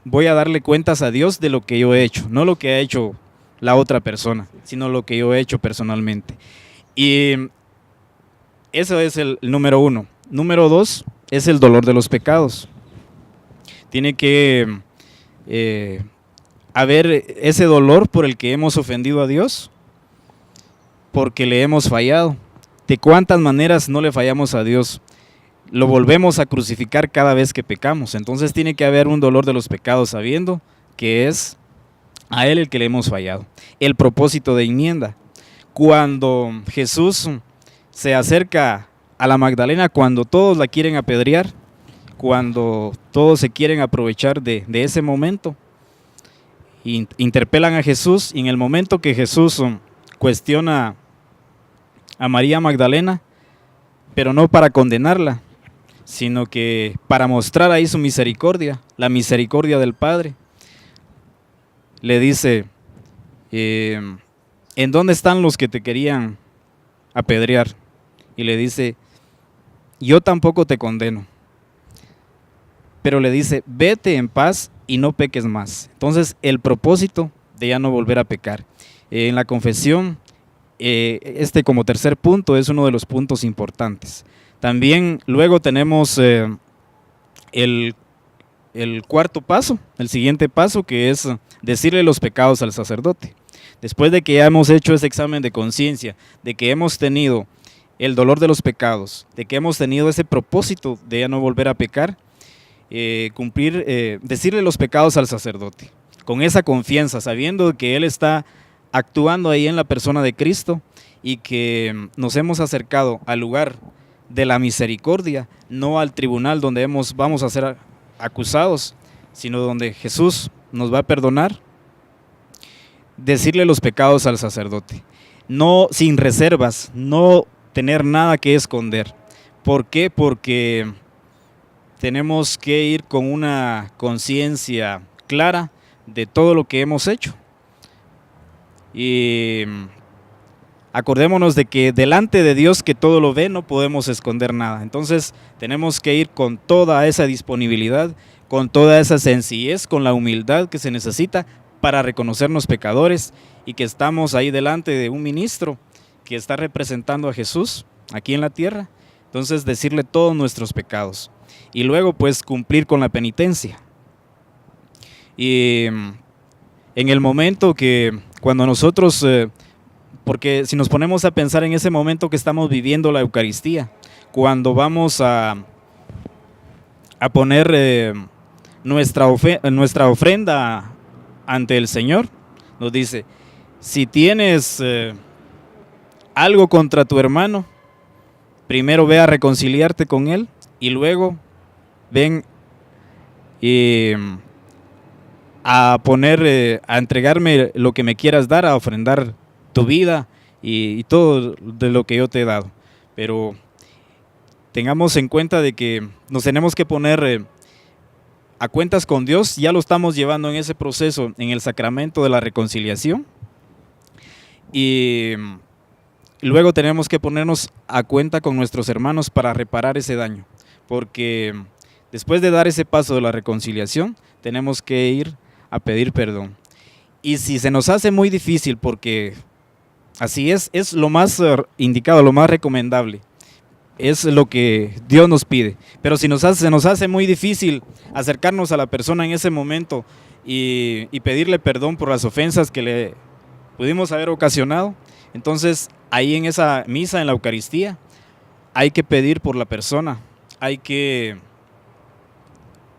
voy a darle cuentas a Dios de lo que yo he hecho, no lo que ha hecho la otra persona, sino lo que yo he hecho personalmente. Y eso es el número 1. Número 2 es el dolor de los pecados. Tiene que haber ese dolor por el que hemos ofendido a Dios, porque le hemos fallado. ¿De cuántas maneras no le fallamos a Dios? Lo volvemos a crucificar cada vez que pecamos. Entonces tiene que haber un dolor de los pecados sabiendo que es a Él el que le hemos fallado. El propósito de enmienda. Cuando Jesús se acerca a la Magdalena, cuando todos la quieren apedrear, cuando todos se quieren aprovechar de ese momento, interpelan a Jesús, y en el momento que Jesús cuestiona a María Magdalena, pero no para condenarla, sino que para mostrar ahí su misericordia, la misericordia del Padre, le dice, ¿en dónde están los que te querían apedrear? Y le dice, yo tampoco te condeno. Pero le dice, vete en paz y no peques más. Entonces, el propósito de ya no volver a pecar. En la confesión, como tercer punto es uno de los puntos importantes. También luego tenemos el cuarto paso, el siguiente paso, que es decirle los pecados al sacerdote. Después de que ya hemos hecho ese examen de conciencia, de que hemos tenido el dolor de los pecados, de que hemos tenido ese propósito de ya no volver a pecar, decirle los pecados al sacerdote, con esa confianza, sabiendo que Él está actuando ahí en la persona de Cristo y que nos hemos acercado al lugar de la misericordia, no al tribunal donde vamos a ser acusados, sino donde Jesús nos va a perdonar. Decirle los pecados al sacerdote, no sin reservas, no tener nada que esconder. ¿Por qué? Porque tenemos que ir con una conciencia clara de todo lo que hemos hecho. Y acordémonos de que delante de Dios, que todo lo ve, no podemos esconder nada. Entonces tenemos que ir con toda esa disponibilidad, con toda esa sencillez, con la humildad que se necesita para reconocernos pecadores y que estamos ahí delante de un ministro que está representando a Jesús aquí en la tierra. Entonces decirle todos nuestros pecados y luego pues cumplir con la penitencia. Y en el momento que cuando nosotros, porque si nos ponemos a pensar en ese momento que estamos viviendo la Eucaristía, cuando vamos a poner nuestra ofrenda ante el Señor, nos dice, si tienes algo contra tu hermano, primero ve a reconciliarte con él y luego ven a entregarme lo que me quieras dar, a ofrendar tu vida y todo de lo que yo te he dado. Pero tengamos en cuenta de que nos tenemos que poner a cuentas con Dios. Ya lo estamos llevando en ese proceso, en el sacramento de la reconciliación. Y luego tenemos que ponernos a cuenta con nuestros hermanos para reparar ese daño. Porque después de dar ese paso de la reconciliación, tenemos que ir a pedir perdón. Y si se nos hace muy difícil, porque así es lo más indicado, lo más recomendable, es lo que Dios nos pide. Pero si se nos hace muy difícil acercarnos a la persona en ese momento y pedirle perdón por las ofensas que le pudimos haber ocasionado, entonces ahí en esa misa, en la Eucaristía, hay que pedir por la persona, hay que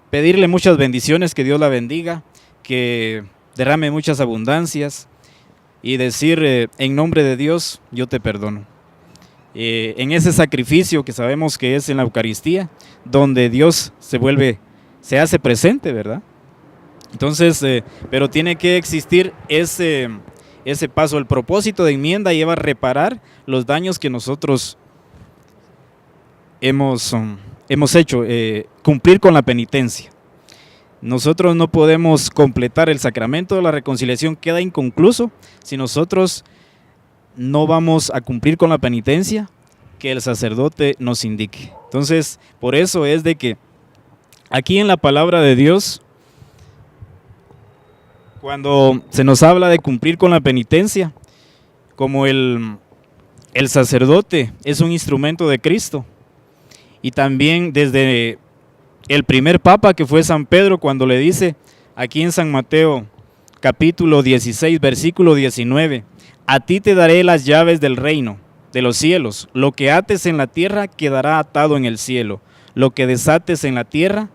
pedirle muchas bendiciones, que Dios la bendiga, que derrame muchas abundancias y decir, en nombre de Dios, yo te perdono. en ese sacrificio que sabemos que es en la Eucaristía, donde Dios se hace presente, ¿verdad? Entonces, pero tiene que existir ese paso. El propósito de enmienda lleva a reparar los daños que nosotros hemos hecho, cumplir con la penitencia. Nosotros no podemos completar el sacramento de la reconciliación, queda inconcluso si nosotros no vamos a cumplir con la penitencia que el sacerdote nos indique. Entonces, por eso es de que aquí en la palabra de Dios, cuando se nos habla de cumplir con la penitencia, como el sacerdote es un instrumento de Cristo, y también desde el primer papa que fue San Pedro, cuando le dice aquí en San Mateo capítulo 16 versículo 19, a ti te daré las llaves del reino de los cielos, lo que ates en la tierra quedará atado en el cielo, lo que desates en la tierra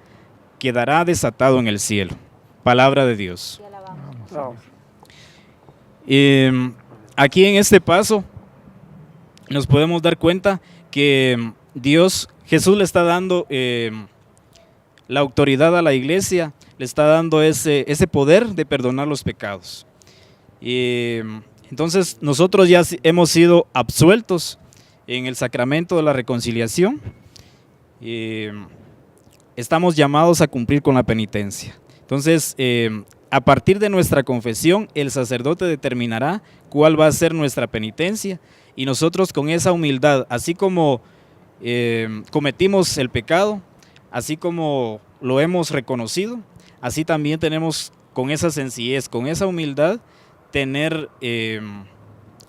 quedará desatado en el cielo. Palabra de Dios. Aquí en este paso nos podemos dar cuenta que Jesús le está dando la autoridad a la iglesia, le está dando ese poder de perdonar los pecados. Entonces nosotros ya hemos sido absueltos en el sacramento de la reconciliación. Estamos llamados a cumplir con la penitencia. Entonces, a partir de nuestra confesión, el sacerdote determinará cuál va a ser nuestra penitencia, y nosotros con esa humildad, así como cometimos el pecado, así como lo hemos reconocido, así también tenemos con esa sencillez, con esa humildad, tener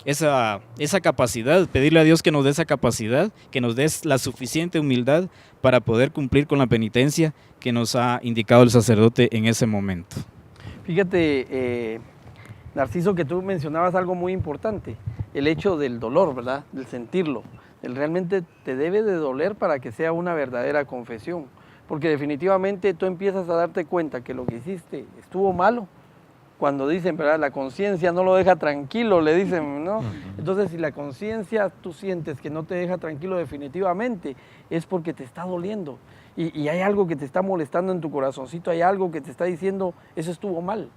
esa capacidad, pedirle a Dios que nos dé esa capacidad, que nos dé la suficiente humildad para poder cumplir con la penitencia que nos ha indicado el sacerdote en ese momento. Fíjate, Narciso, que tú mencionabas algo muy importante, el hecho del dolor, ¿verdad? Del sentirlo. Realmente te debe de doler para que sea una verdadera confesión, porque definitivamente tú empiezas a darte cuenta que lo que hiciste estuvo malo. Cuando dicen, ¿verdad? La conciencia no lo deja tranquilo, le dicen, ¿no? Entonces, si la conciencia tú sientes que no te deja tranquilo definitivamente, es porque te está doliendo. Y hay algo que te está molestando en tu corazoncito, hay algo que te está diciendo, eso estuvo mal.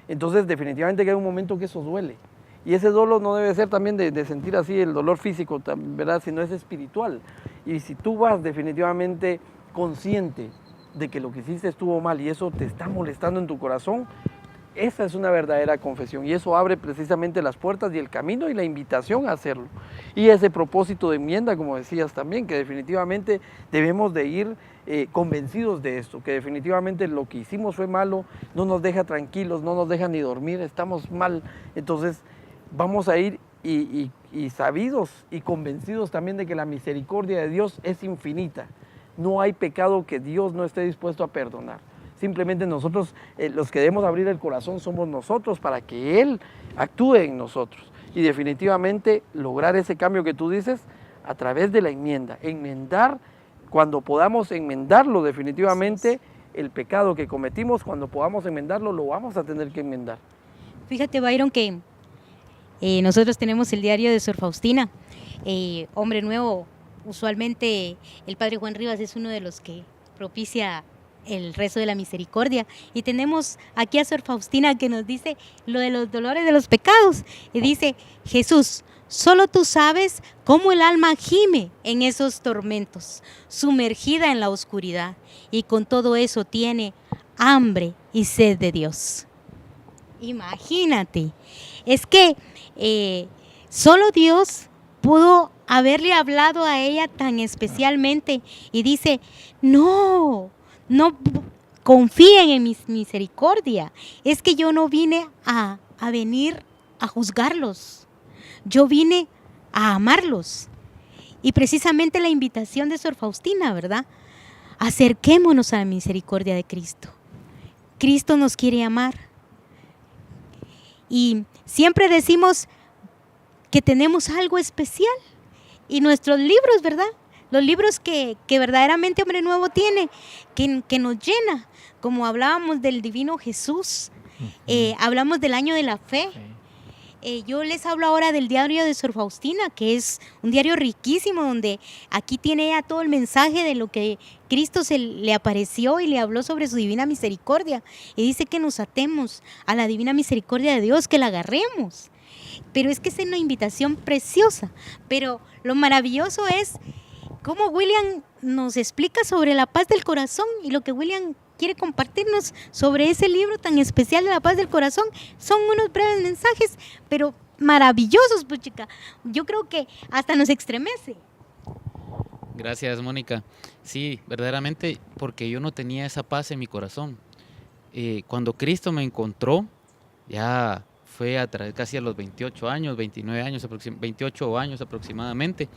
Entonces, definitivamente que hay un momento que eso duele. Y ese dolor no debe ser también de sentir así el dolor físico, ¿verdad? Sino es espiritual. Y si tú vas definitivamente consciente de que lo que hiciste estuvo mal y eso te está molestando en tu corazón, esa es una verdadera confesión, y eso abre precisamente las puertas y el camino y la invitación a hacerlo. Y ese propósito de enmienda, como decías también, que definitivamente debemos de ir convencidos de esto, que definitivamente lo que hicimos fue malo, no nos deja tranquilos, no nos deja ni dormir, estamos mal. Entonces vamos a ir y sabidos y convencidos también de que la misericordia de Dios es infinita. No hay pecado que Dios no esté dispuesto a perdonar. Simplemente nosotros, los que debemos abrir el corazón somos nosotros para que Él actúe en nosotros. Y definitivamente lograr ese cambio que tú dices a través de la enmienda. Enmendar, cuando podamos enmendarlo definitivamente, el pecado que cometimos, cuando podamos enmendarlo, lo vamos a tener que enmendar. Fíjate, Byron, que nosotros tenemos el diario de Sor Faustina, Hombre Nuevo. Usualmente el Padre Juan Rivas es uno de los que propicia el rezo de la misericordia, y tenemos aquí a Sor Faustina que nos dice lo de los dolores de los pecados, y dice: Jesús, solo tú sabes cómo el alma gime en esos tormentos, sumergida en la oscuridad, y con todo eso tiene hambre y sed de Dios. Imagínate, es que solo Dios pudo haberle hablado a ella tan especialmente, y dice: no confíen en mi misericordia, es que yo no vine a venir a juzgarlos, yo vine a amarlos. Y precisamente la invitación de Sor Faustina, ¿verdad? Acerquémonos a la misericordia de Cristo. Cristo nos quiere amar. Y siempre decimos que tenemos algo especial, y nuestros libros, ¿verdad? Los libros que verdaderamente Hombre Nuevo tiene, que nos llena, como hablábamos del Divino Jesús, hablamos del año de la fe, Yo les hablo ahora del diario de Sor Faustina, que es un diario riquísimo, donde aquí tiene ella todo el mensaje de lo que Cristo le apareció y le habló sobre su divina misericordia. Y dice que nos atemos a la divina misericordia de Dios, que la agarremos. Pero es que es una invitación preciosa. Pero lo maravilloso es cómo William nos explica sobre la paz del corazón, y lo que William quiere compartirnos sobre ese libro tan especial de la paz del corazón son unos breves mensajes, pero maravillosos, pues, chica. Yo creo que hasta nos estremece. Gracias, Mónica. Sí, verdaderamente, porque yo no tenía esa paz en mi corazón. Cuando Cristo me encontró, ya fue casi a los 28 años, 29 años, 28 años aproximadamente.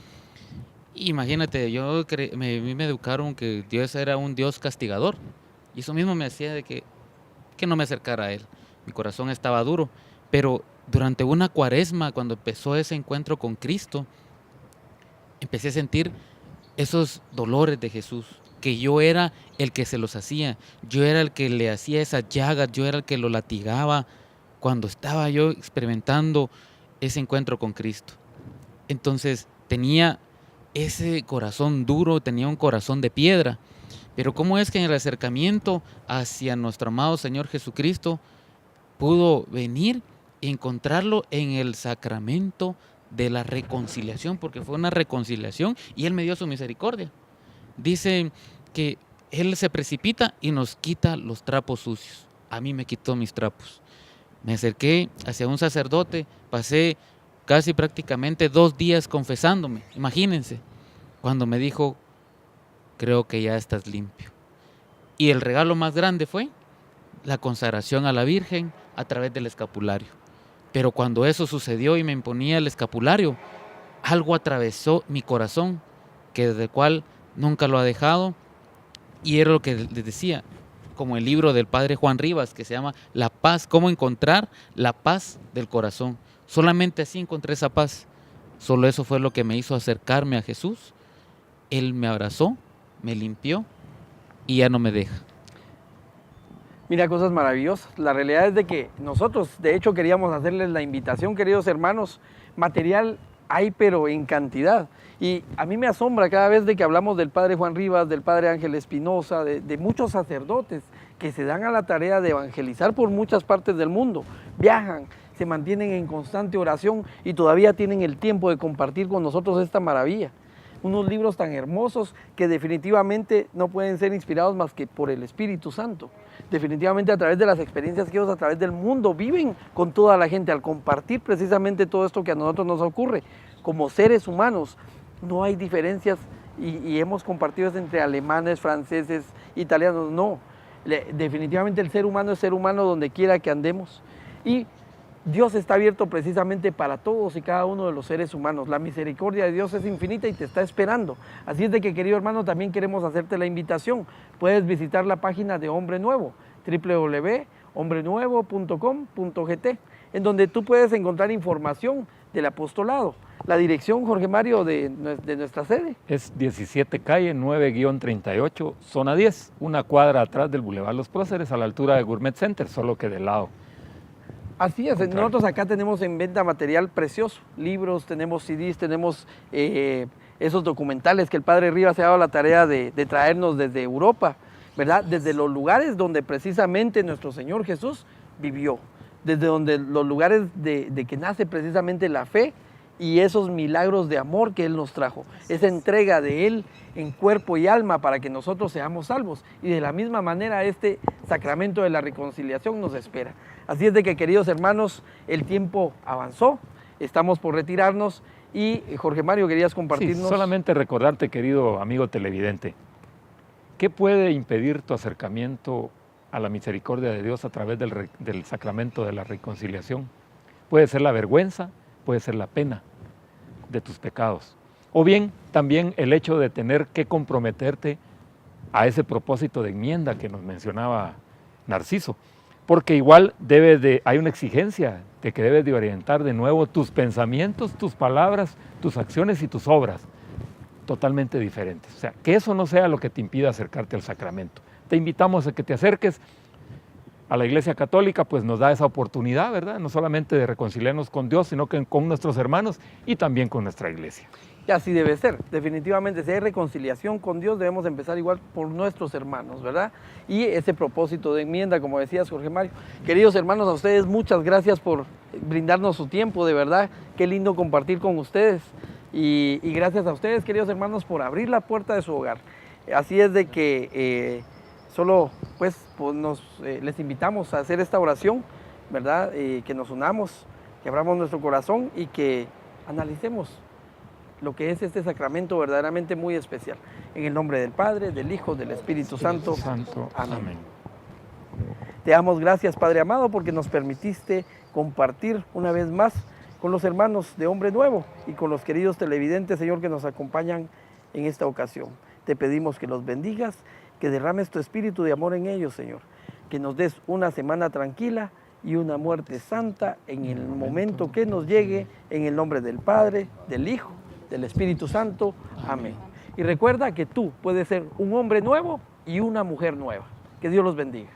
Imagínate, a mí me educaron que Dios era un Dios castigador. Y eso mismo me hacía de que no me acercara a Él. Mi corazón estaba duro. Pero durante una cuaresma, cuando empezó ese encuentro con Cristo, empecé a sentir esos dolores de Jesús, que yo era el que se los hacía. Yo era el que le hacía esas llagas, yo era el que lo latigaba cuando estaba yo experimentando ese encuentro con Cristo. Entonces tenía ese corazón duro, tenía un corazón de piedra. Pero ¿cómo es que en el acercamiento hacia nuestro amado Señor Jesucristo pudo venir y encontrarlo en el sacramento de la reconciliación? Porque fue una reconciliación y Él me dio su misericordia. Dice que Él se precipita y nos quita los trapos sucios. A mí me quitó mis trapos. Me acerqué hacia un sacerdote, pasé casi prácticamente 2 días confesándome. Imagínense, cuando me dijo: creo que ya estás limpio. Y el regalo más grande fue la consagración a la Virgen a través del escapulario. Pero cuando eso sucedió y me imponía el escapulario, algo atravesó mi corazón, que desde el cual nunca lo ha dejado, y era lo que les decía, como el libro del padre Juan Rivas, que se llama La Paz, cómo encontrar la paz del corazón. Solamente así encontré esa paz. Solo eso fue lo que me hizo acercarme a Jesús. Él me abrazó, me limpió y ya no me deja. Mira, cosas maravillosas. La realidad es de que nosotros, de hecho, queríamos hacerles la invitación, queridos hermanos. Material hay, pero en cantidad. Y a mí me asombra cada vez de que hablamos del padre Juan Rivas, del padre Ángel Espinosa, de muchos sacerdotes que se dan a la tarea de evangelizar por muchas partes del mundo. Viajan, se mantienen en constante oración y todavía tienen el tiempo de compartir con nosotros esta maravilla. Unos libros tan hermosos que definitivamente no pueden ser inspirados más que por el Espíritu Santo. Definitivamente a través de las experiencias que ellos a través del mundo viven con toda la gente, al compartir precisamente todo esto que a nosotros nos ocurre. Como seres humanos no hay diferencias y hemos compartido eso entre alemanes, franceses, italianos, no. Definitivamente el ser humano es ser humano donde quiera que andemos. Y Dios está abierto precisamente para todos y cada uno de los seres humanos. La misericordia de Dios es infinita y te está esperando. Así es de que, querido hermano, también queremos hacerte la invitación. Puedes visitar la página de Hombre Nuevo, www.hombrenuevo.com.gt, en donde tú puedes encontrar información del apostolado. La dirección, Jorge Mario, de nuestra sede es 17 calle 9-38, zona 10, una cuadra atrás del Boulevard Los Próceres, a la altura de Gourmet Center, solo que de lado. Así es, nosotros acá tenemos en venta material precioso, libros, tenemos CDs, tenemos esos documentales que el padre Rivas se ha dado la tarea de traernos desde Europa, ¿verdad? Desde los lugares donde precisamente nuestro Señor Jesús vivió, desde donde los lugares de que nace precisamente la fe y esos milagros de amor que Él nos trajo, esa entrega de Él en cuerpo y alma para que nosotros seamos salvos. Y de la misma manera este sacramento de la reconciliación nos espera. Así es de que, queridos hermanos, el tiempo avanzó, estamos por retirarnos y Jorge Mario, querías compartirnos. Sí, solamente recordarte, querido amigo televidente, ¿qué puede impedir tu acercamiento a la misericordia de Dios a través del sacramento de la reconciliación? Puede ser la vergüenza, puede ser la pena de tus pecados. O bien también el hecho de tener que comprometerte a ese propósito de enmienda que nos mencionaba Narciso. Porque igual hay una exigencia de que debes de orientar de nuevo tus pensamientos, tus palabras, tus acciones y tus obras totalmente diferentes. O sea, que eso no sea lo que te impida acercarte al sacramento. Te invitamos a que te acerques a la Iglesia Católica pues nos da esa oportunidad, ¿verdad? No solamente de reconciliarnos con Dios, sino que con nuestros hermanos y también con nuestra Iglesia. Y así debe ser, definitivamente, si hay reconciliación con Dios, debemos empezar igual por nuestros hermanos, ¿verdad? Y ese propósito de enmienda, como decías, Jorge Mario. Queridos hermanos, a ustedes muchas gracias por brindarnos su tiempo, de verdad, qué lindo compartir con ustedes. Y gracias a ustedes, queridos hermanos, por abrir la puerta de su hogar. Así es de que solo pues les invitamos a hacer esta oración, ¿verdad? Que nos unamos, que abramos nuestro corazón y que analicemos lo que es este sacramento verdaderamente muy especial. En el nombre del Padre, del Hijo, del Espíritu Santo. Amén. Te damos gracias, Padre amado, porque nos permitiste compartir una vez más con los hermanos de Hombre Nuevo y con los queridos televidentes, Señor, que nos acompañan en esta ocasión. Te pedimos que los bendigas, que derrames tu espíritu de amor en ellos, Señor. Que nos des una semana tranquila y una muerte santa en el momento que nos llegue, en el nombre del Padre, del Hijo, del Espíritu Santo. Amén. Y recuerda que tú puedes ser un hombre nuevo y una mujer nueva. Que Dios los bendiga.